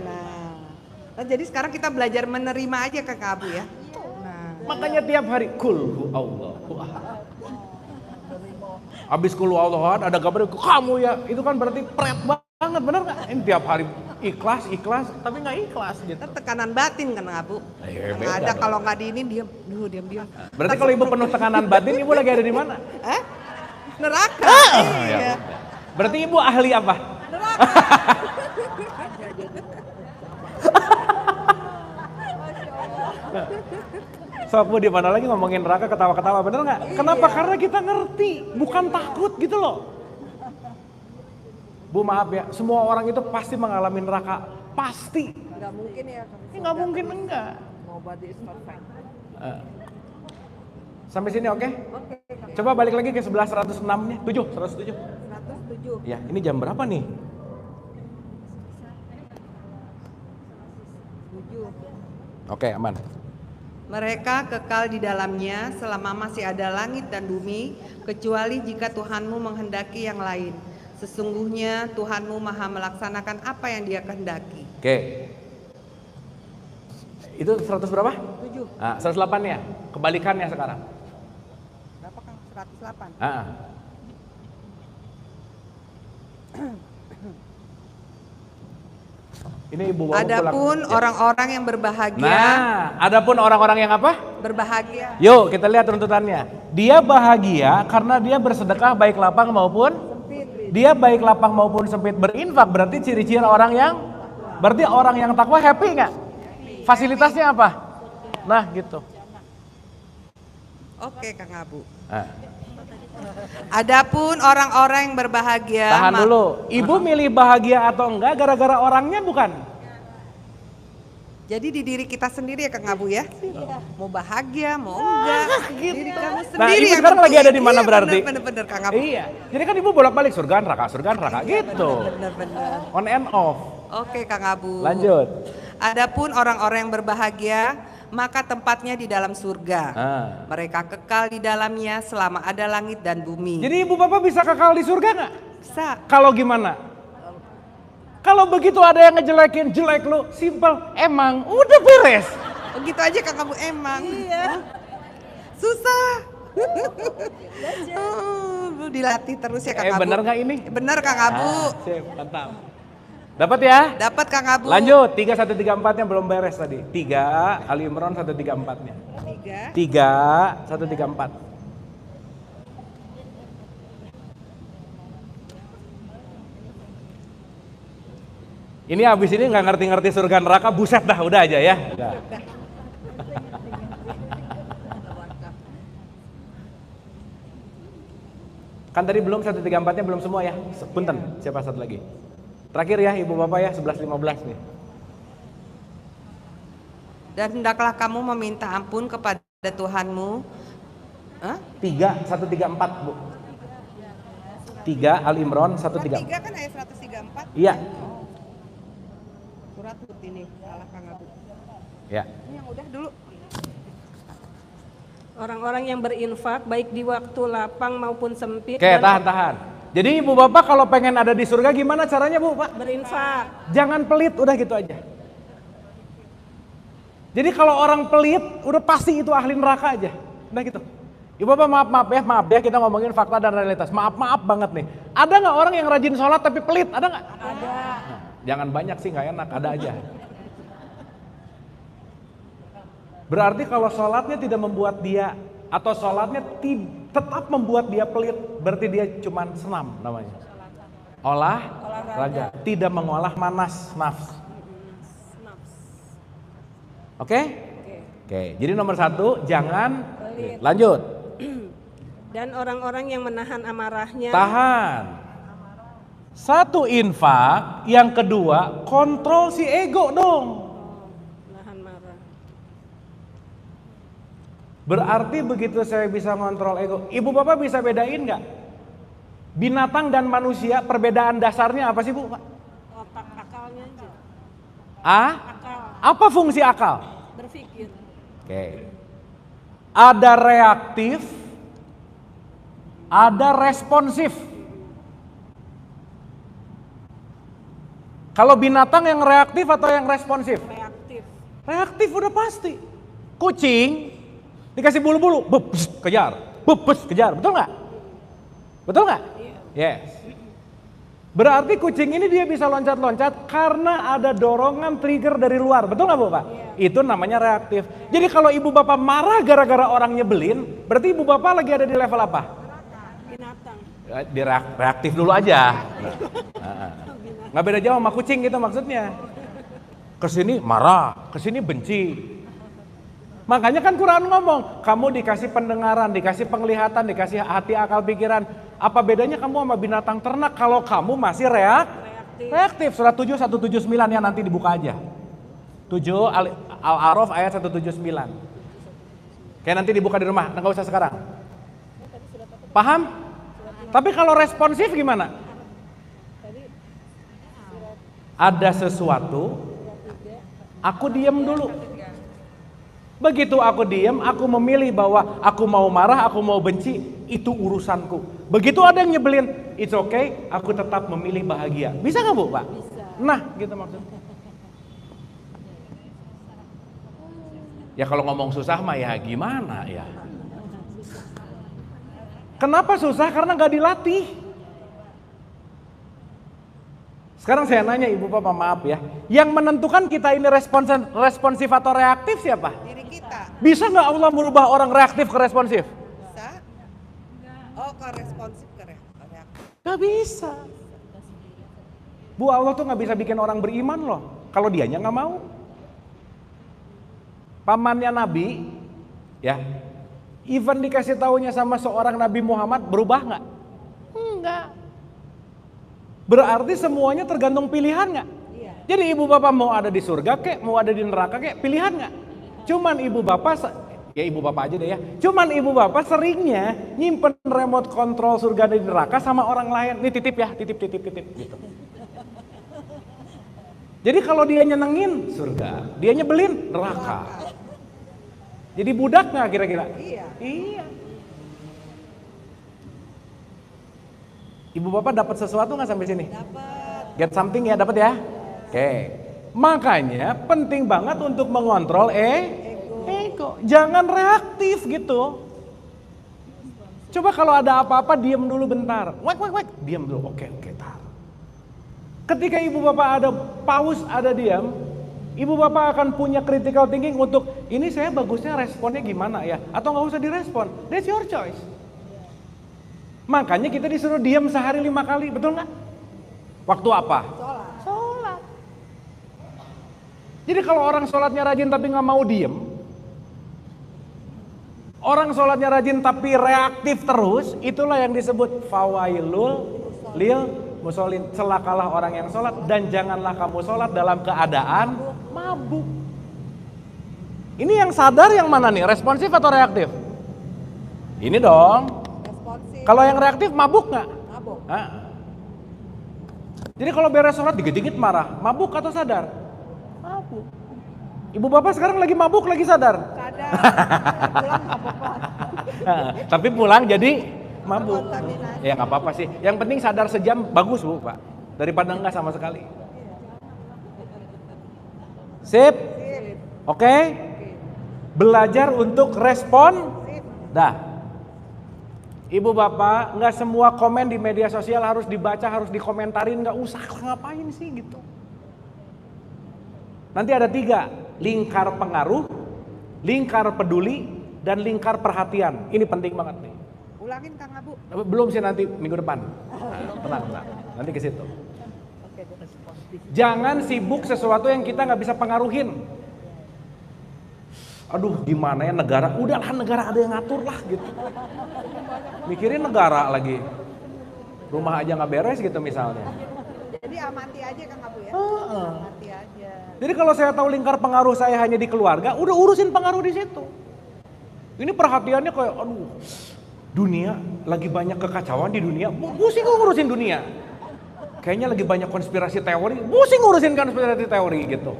Nah, jadi sekarang kita belajar menerima aja Kang Abu ya. Nah, Makanya tiap hari kul Allahu ahad. Abis kul Allahu ahad ada gambar kamu ya, itu kan berarti pret banget, bener nggak? Ini tiap hari ikhlas, tapi nggak ikhlas gitu. itu tekanan batin kan Abu. Beda Ada dong. kalau nggak di ini diam, diam. Berarti kalau ibu penuh tekanan batin, ibu lagi ada di mana? Neraka. Ya. Iya. Berarti ibu ahli apa? Sok Bu di mana lagi ngomongin neraka ketawa-ketawa, bener nggak? Kenapa? Karena kita ngerti, bukan takut gitu loh. Bu maaf ya, semua orang itu pasti mengalami neraka, pasti. Nggak mungkin ya. Nggak mungkin enggak. Nobody is perfect. Sampai sini oke? Oke. Coba balik lagi ke 11.106-nya, 107. 107. Ya, ini jam berapa nih? 7. Oke, aman. Mereka kekal di dalamnya selama masih ada langit dan bumi, kecuali jika Tuhanmu menghendaki yang lain. Sesungguhnya Tuhanmu maha melaksanakan apa yang dia kehendaki. Oke. Itu 100 berapa? 7. Nah, 108 ya. Kebalikannya sekarang. Berapa Kang? 108. Ah. Ini ibu bapak Adapun pulang. orang-orang yang berbahagia, Nah, adapun orang-orang yang apa? berbahagia Yuk kita lihat runtutannya. Dia bahagia karena dia bersedekah baik lapang maupun dia baik lapang maupun sempit. Berinfak berarti ciri-ciri orang yang berarti orang yang takwa happy nggak? Fasilitasnya apa? Nah gitu. Oke Kang Abu. Nah, Adapun orang-orang yang berbahagia, tahan dulu. Ibu milih bahagia atau enggak gara-gara orangnya bukan? jadi di diri kita sendiri ya Kang Abu ya. Mau bahagia, mau enggak. Diri kamu sendiri. Nah, ibu yang sekarang lagi ada di mana Iya, berarti? Bener-bener Kang Abu. Iya. Jadi kan ibu bolak-balik surga neraka gitu. Bener-bener. On and off. Oke Kang Abu. Lanjut. Adapun orang-orang yang berbahagia, maka tempatnya di dalam surga. Ah. Mereka kekal di dalamnya selama ada langit dan bumi. Jadi ibu bapak bisa kekal di surga nggak? Bisa. Kalau gimana? Kalau begitu ada yang ngejelekin, jelek lu, simple, emang udah beres. Begitu aja Kang Abu emang. Iya. Susah. Oh, dilatih terus ya Kang Abu. Bener nggak ini? Bener Kang Abu. Sip, mantap. Dapat ya? Dapat Kang Abu. Lanjut, 3134-nya belum beres tadi. 3 Ali Imran 134-nya. 3 134. Ini abis ini nggak ngerti-ngerti surga neraka, buset dah, udah aja ya. Udah. Kan tadi belum 134-nya belum semua ya. Punten, siapa satu lagi? Terakhir ya ibu bapak ya, 11.15 nih. Dan hendaklah kamu meminta ampun kepada Tuhanmu. 134 Bu. 3 Al Imran 134. 3 kan ayat 134. Iya. Surat Hud ini, salah Kang Abu. Ya. Ini yang udah dulu. Orang-orang yang berinfak baik di waktu lapang maupun sempit. Oke, tahan. Jadi ibu bapak kalau pengen ada di surga gimana caranya Bu Pak? Berinfak. Jangan pelit, udah gitu aja. Jadi kalau orang pelit, udah pasti itu ahli neraka aja. Udah gitu. Ibu bapak maaf ya kita ngomongin fakta dan realitas. Maaf banget nih. Ada nggak orang yang rajin sholat tapi pelit? Ada nggak? Ada. Nah, jangan banyak sih, nggak enak, ada aja. Berarti kalau sholatnya tidak membuat dia, atau sholatnya tetap membuat dia pelit, berarti dia cuman senam namanya. Olahraga. Tidak mengolah nafs. Oke? Oke, jadi nomor 1, jangan pelit. Lanjut. Dan orang-orang yang menahan amarahnya. Tahan. 1 infak, yang kedua kontrol si ego dong. Menahan marah. Berarti begitu saya bisa ngontrol ego, ibu bapak bisa bedain nggak? Binatang dan manusia perbedaan dasarnya apa sih Bu? Otak akalnya aja. Akal. Apa fungsi akal? Berpikir. Oke. Ada reaktif, ada responsif. Kalau binatang yang reaktif atau yang responsif? Reaktif. Reaktif udah pasti. Kucing dikasih bulu-bulu, bebes kejar, betul nggak? Betul nggak? Yes. Berarti kucing ini dia bisa loncat-loncat karena ada dorongan trigger dari luar, betul nggak Bu Pak? Itu namanya reaktif. Jadi kalau ibu bapak marah gara-gara orang nyebelin, berarti ibu bapak lagi ada di level apa? Binatang. Di reaktif dulu aja. Nggak beda jauh sama kucing gitu maksudnya. Kesini marah, kesini benci. Makanya kan Quran ngomong, kamu dikasih pendengaran, dikasih penglihatan, dikasih hati, akal, pikiran. Apa bedanya kamu sama binatang ternak kalau kamu masih reaktif? Surat 7 179 ya, nanti dibuka aja. 7 Al-A'raf ayat 179. Kayak nanti dibuka di rumah, nggak usah sekarang. Paham? Tapi kalau responsif gimana? Ada sesuatu, aku diem dulu. Begitu aku diem, aku memilih bahwa aku mau marah, aku mau benci, itu urusanku. Begitu ada yang nyebelin, it's okay, aku tetap memilih bahagia. Bisa nggak Bu, Pak? Bisa. Nah, gitu maksudnya. Ya kalau ngomong susah mah ya gimana ya. Kenapa susah? Karena nggak dilatih. Sekarang saya nanya Ibu Bapak, maaf ya, yang menentukan kita ini responsif atau reaktif siapa? Diri kita. Bisa nggak Allah merubah orang reaktif ke responsif? Bisa? Oh, ke responsif ke reaktif. Gak bisa. Bu, Allah tuh gak bisa bikin orang beriman loh, kalau dianya gak mau. Pamannya Nabi, ya, even dikasih taunya sama seorang Nabi Muhammad, berubah gak? Enggak. Berarti semuanya tergantung pilihan gak? Iya. Jadi ibu bapak mau ada di surga kek, mau ada di neraka kek, pilihan gak? Cuman ibu bapak, ya ibu bapak aja deh ya. Cuman ibu bapak seringnya nyimpen remote control surga dan neraka sama orang lain. Nih titip ya, titip gitu. Jadi kalau dia nyenengin surga, dia nyebelin neraka. Jadi budak nggak kira-kira? Iya. Ibu bapak dapat sesuatu nggak sampai sini? Dapat. Get something ya, dapat ya? Oke. Makanya penting banget untuk mengontrol ego. Jangan reaktif gitu. Coba kalau ada apa-apa diam dulu bentar. Wek, diam dulu. Oke, tar. Ketika ibu bapak ada pause, ada diam, ibu bapak akan punya critical thinking untuk ini saya bagusnya responnya gimana ya, atau nggak usah direspon. That's your choice. Makanya kita disuruh diam sehari 5 kali, betul nggak? Waktu apa? Sholat. Jadi kalau orang sholatnya rajin tapi nggak mau diem, orang sholatnya rajin tapi reaktif terus, itulah yang disebut fawailul lil musholin. Celakalah orang yang sholat dan janganlah kamu sholat dalam keadaan mabuk. Ini yang sadar yang mana nih? Responsif atau reaktif? Ini dong. Kalau yang reaktif mabuk nggak? Mabuk. Jadi kalau beres sholat dikit-dikit marah, mabuk atau sadar? Mabuk. Ibu bapak sekarang lagi mabuk, lagi sadar? Sadar. Pulang mabuk. Tapi pulang jadi mabuk. Ya nggak apa-apa sih. Yang penting sadar sejam bagus Bu Pak, daripada enggak sama sekali. Sip? Oke? Belajar untuk respon. Dah. Ibu bapak, nggak semua komen di media sosial harus dibaca, harus dikomentarin, nggak usah, ngapain sih gitu. Nanti ada 3, lingkar pengaruh, lingkar peduli, dan lingkar perhatian. Ini penting banget nih. Ulangin Kang Abu. Belum sih, nanti minggu depan. Tenang, nanti ke situ. Jangan sibuk sesuatu yang kita nggak bisa pengaruhin. Aduh gimana ya negara, udahlah negara ada yang ngatur lah gitu. Mikirin negara lagi, rumah aja nggak beres gitu misalnya. Jadi amati aja Kang Abu ya. Amati aja. Jadi kalau saya tahu lingkar pengaruh saya hanya di keluarga, udah urusin pengaruh di situ. Ini perhatiannya kayak, aduh, dunia lagi banyak kekacauan di dunia, pusing ngurusin dunia. Kayaknya lagi banyak konspirasi teori, pusing ngurusin konspirasi teori gitu.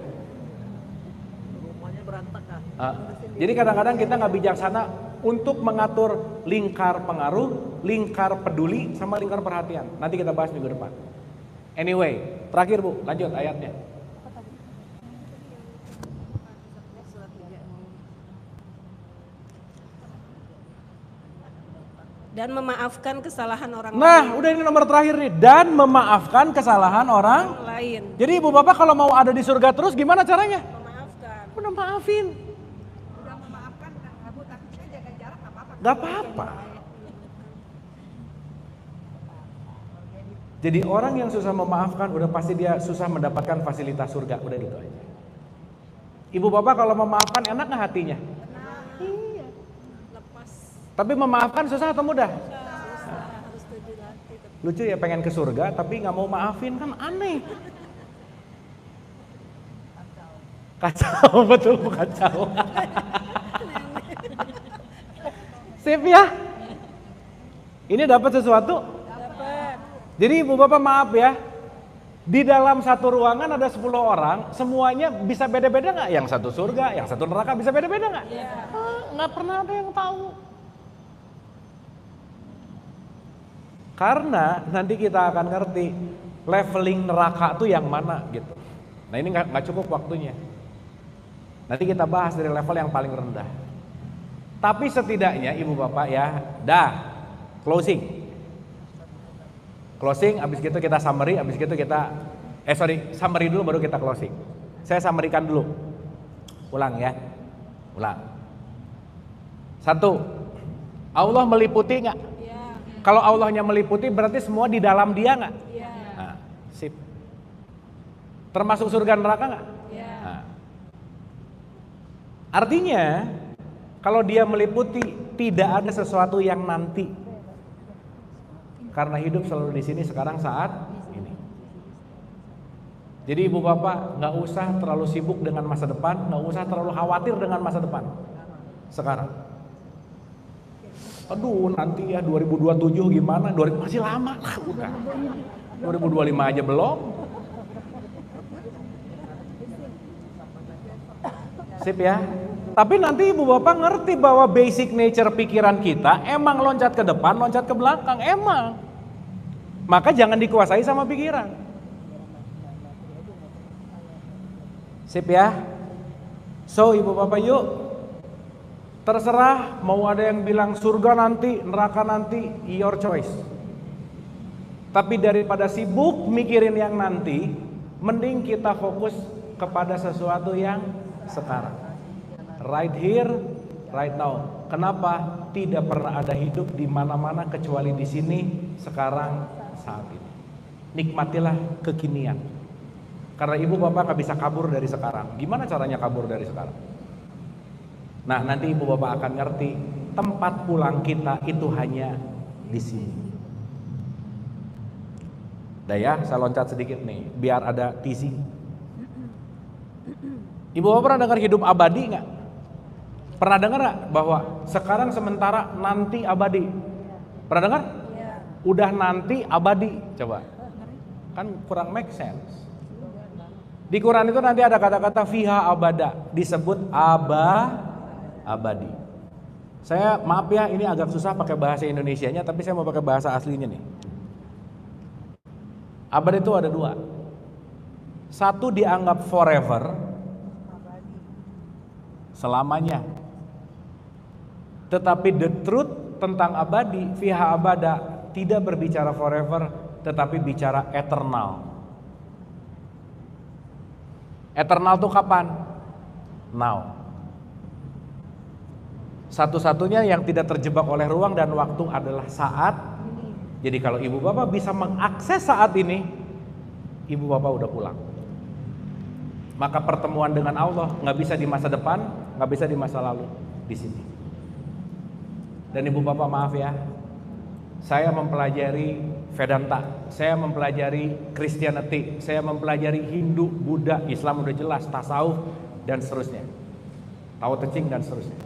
Jadi kadang-kadang kita nggak bijaksana untuk mengatur lingkar pengaruh, lingkar peduli, sama lingkar perhatian. Nanti kita bahas minggu depan. Anyway, terakhir Bu, lanjut ayatnya. Dan memaafkan kesalahan orang lain. Nah, udah ini nomor terakhir nih. Dan memaafkan kesalahan orang lain. Jadi ibu bapak kalau mau ada di surga terus gimana caranya? Memaafkan. Udah maafin. Udah memaafkan Kang Abu, tapi saya jaga jarak nggak apa-apa. Gak apa-apa. Jadi orang yang susah memaafkan udah pasti dia susah mendapatkan fasilitas surga. Udah gitu aja. Ibu bapak kalau memaafkan enak gak hatinya? Iya. Tapi memaafkan susah atau mudah? Lucu ya, pengen ke surga tapi gak mau maafin, kan aneh. Kacau, betul kacau. Sip ya. Ini dapat sesuatu? Dapat. Jadi ibu bapak maaf ya, di dalam satu ruangan ada 10 orang, semuanya bisa beda-beda nggak? Yang satu surga, yang satu neraka bisa beda-beda nggak? Nggak pernah ada yang tahu. Karena nanti kita akan ngerti leveling neraka tuh yang mana gitu. Nah ini nggak cukup waktunya. Nanti kita bahas dari level yang paling rendah. Tapi setidaknya ibu bapak ya, closing. Closing, abis gitu kita summary, abis gitu kita, summary dulu baru kita closing. Saya summary-kan dulu. Ulang ya, ulang. 1, Allah meliputi nggak? Ya. Kalau Allahnya meliputi berarti semua di dalam Dia nggak? Ya. Nah, sip. Termasuk surga neraka nggak? Ya. Nah. Artinya kalau Dia meliputi tidak ada sesuatu yang nanti. Karena hidup selalu di sini sekarang saat ini. Jadi ibu bapak nggak usah terlalu sibuk dengan masa depan, nggak usah terlalu khawatir dengan masa depan. Sekarang. Aduh nanti ya 2027 gimana? Masih lama lah udah. 2025 aja belum. Sip ya. Tapi nanti ibu bapak ngerti bahwa basic nature pikiran kita emang loncat ke depan, loncat ke belakang, emang. Maka jangan dikuasai sama pikiran. Sip ya. So ibu bapak yuk. Terserah mau ada yang bilang surga nanti, neraka nanti, your choice. Tapi daripada sibuk mikirin yang nanti, mending kita fokus kepada sesuatu yang sekarang. Right here, right now. Kenapa? Tidak pernah ada hidup di mana-mana kecuali di sini, sekarang, saat ini. Nikmatilah kekinian. Karena ibu bapak gak bisa kabur dari sekarang. Gimana caranya kabur dari sekarang? Nah, nanti ibu bapak akan ngerti tempat pulang kita itu hanya di sini. Dah ya, saya loncat sedikit nih, biar ada teasing. Ibu bapak pernah dengar hidup abadi nggak? Pernah dengar nggak bahwa sekarang sementara nanti abadi? Pernah dengar? Udah nanti abadi, coba. Kan kurang make sense. Di Quran itu nanti ada kata-kata fiha abada, disebut abadi. Saya maaf ya, ini agak susah pakai bahasa Indonesianya, tapi saya mau pakai bahasa aslinya nih. Abadi itu ada 2. Satu dianggap forever, selamanya. Tetapi the truth tentang abadi, fiha abada, tidak berbicara forever, tetapi bicara eternal. Eternal itu kapan? Now. Satu-satunya yang tidak terjebak oleh ruang dan waktu adalah saat. Jadi kalau ibu bapak bisa mengakses saat ini, ibu bapak udah pulang. Maka pertemuan dengan Allah nggak bisa di masa depan, nggak bisa di masa lalu, di sini. Dan ibu bapak maaf ya, saya mempelajari Vedanta, saya mempelajari Christianity, saya mempelajari Hindu, Buddha, Islam udah jelas, tasawuf dan seterusnya, Tao Te Ching dan seterusnya.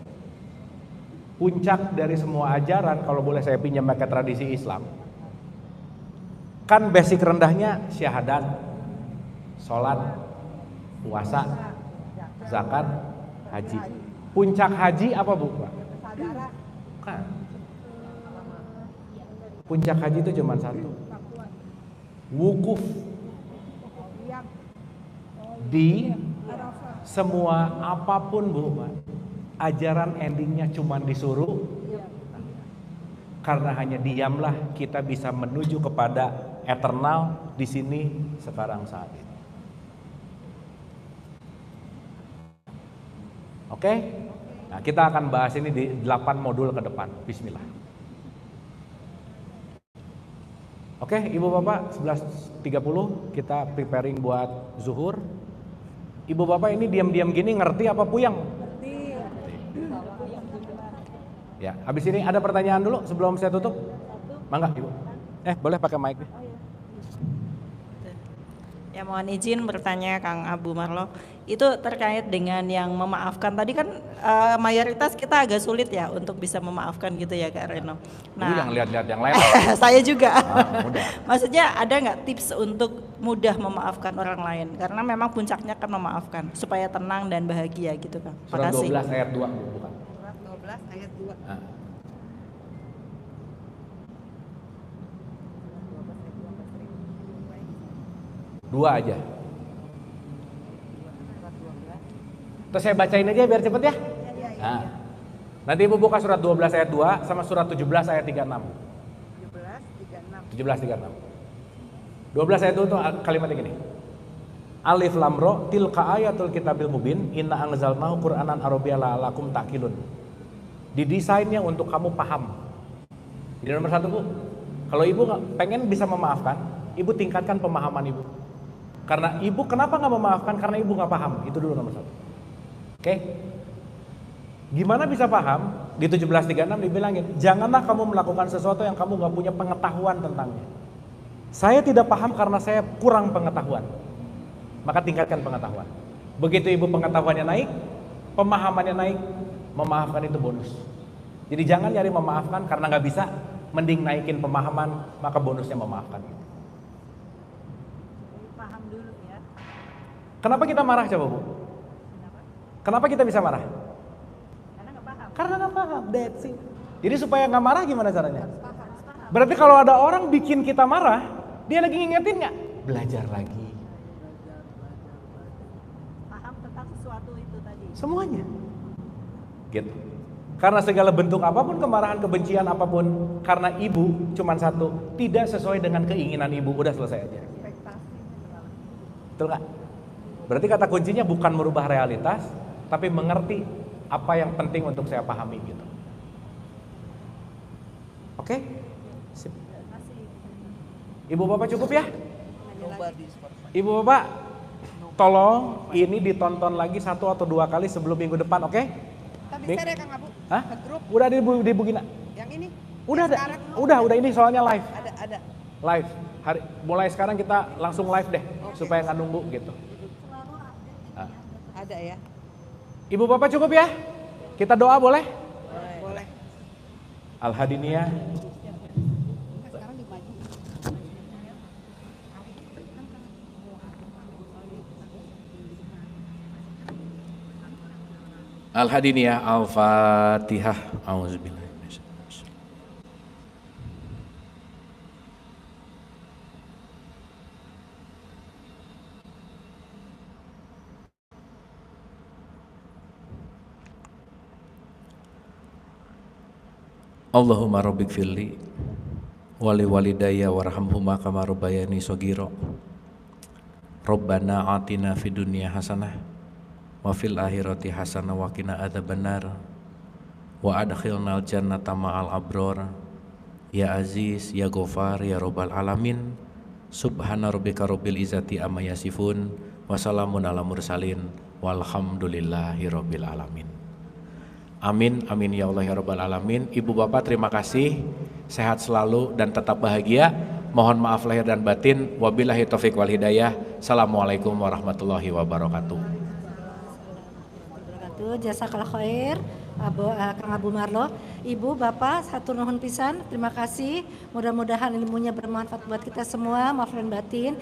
Puncak dari semua ajaran, kalau boleh saya pinjam ke tradisi Islam, kan basic rendahnya syahadat, sholat, puasa, zakat, haji. Puncak haji apa bu? Kan. Puncak haji itu cuma satu, wukuf di semua apapun bu. Ajaran endingnya cuma disuruh, karena hanya diamlah kita bisa menuju kepada eternal di sini sekarang saat ini. Oke? Nah, kita akan bahas ini di 8 modul ke depan. Bismillah. Oke, Ibu Bapak, 11.30 kita preparing buat zuhur. Ibu Bapak ini diam-diam gini ngerti apa puyeng? Ya, habis ini ada pertanyaan dulu sebelum saya tutup. Mangga, Ibu. Boleh pakai mic. Ya, mohon izin bertanya Kang Abu Marlo. Itu terkait dengan yang memaafkan. Tadi kan mayoritas kita agak sulit ya untuk bisa memaafkan gitu ya Kak Reno. Nah, yang lihat-lihat yang lain. Saya juga. Mudah. Maksudnya ada nggak tips untuk mudah memaafkan orang lain? Karena memang puncaknya kan memaafkan supaya tenang dan bahagia gitu Kang. Surah Makasih. 12 ayat 2 bukan. 12 ayat 2. 2 aja. Terus saya bacain aja biar cepet ya. Nah, nanti Ibu buka surat 12 ayat 2 sama surat 17 ayat 36. 17, 36. 12 ayat 2 itu kalimatnya gini. Alif lam ro tilka ayatul kitabil mubin inna anzalnahu qur'anan arabiyyan la'allakum ta'qilun. Didesainnya untuk kamu paham. Jadi nomor 1 Bu, kalau Ibu pengen bisa memaafkan, Ibu tingkatkan pemahaman Ibu. Karena Ibu kenapa nggak memaafkan? Karena Ibu nggak paham. Itu dulu nomor 1. Oke? Gimana bisa paham? Di 17:36 dibilangin, janganlah kamu melakukan sesuatu yang kamu nggak punya pengetahuan tentangnya. Saya tidak paham karena saya kurang pengetahuan. Maka tingkatkan pengetahuan. Begitu Ibu pengetahuannya naik, pemahamannya naik, memaafkan itu bonus. Jadi jangan nyari memaafkan karena nggak bisa, mending naikin pemahaman, maka bonusnya memaafkan. Paham dulu ya. Kenapa kita marah coba Bu? Kenapa kita bisa marah? Karena nggak paham. Karena nggak paham. That's it. Jadi supaya nggak marah gimana caranya? Berarti kalau ada orang bikin kita marah, dia lagi ngingetin nggak? Belajar lagi. Paham tentang sesuatu itu tadi. Semuanya. Gitu. Karena segala bentuk apapun kemarahan, kebencian apapun, karena Ibu cuman satu, tidak sesuai dengan keinginan Ibu, udah selesai aja. Betul nggak? Berarti kata kuncinya bukan merubah realitas, tapi mengerti apa yang penting untuk saya pahami gitu. Oke? Sip. Ibu Bapak cukup ya? Ibu Bapak, tolong ini ditonton lagi 1 atau 2 kali sebelum minggu depan, oke? Tapi saya Kang Abu, Hah? ke grup Udah di Bugina. yang ini. Udah yang ada. sekarang Udah ini soalnya live. ada. Live. Mulai sekarang kita langsung live deh supaya nggak nunggu gitu. Nah. Ada ya. Ibu Bapak cukup ya? Kita doa boleh? Boleh. Al-Hadiniyah. Al-Hadiniyah Al-Fatihah. Auzubillahi minasyaitonir. Allahumma rabbik firli wali walidayya warhamhuma kama rabbayani shaghira. Rabbana atina fid dunya hasanah wa fil akhirati hasanah wa qina adzabannar wa adkhilnal jannata ma'al abrar ya aziz ya ghafar ya rabbal alamin. Subhana rabbika rabbil izzati amma yasifun wa salamun ala mursalin walhamdulillahi rabbil alamin. Amin, amin ya Allah ya Rabbal Alamin. Ibu Bapak terima kasih, sehat selalu dan tetap bahagia. Mohon maaf lahir dan batin. Wabillahi taufiq wal hidayah. Assalamualaikum warahmatullahi wabarakatuh. Jazakallah khair Kang Abu Marlo. Ibu, Bapak, satu nuhun pisan, terima kasih. Mudah-mudahan ilmunya bermanfaat buat kita semua, maaf dan batin.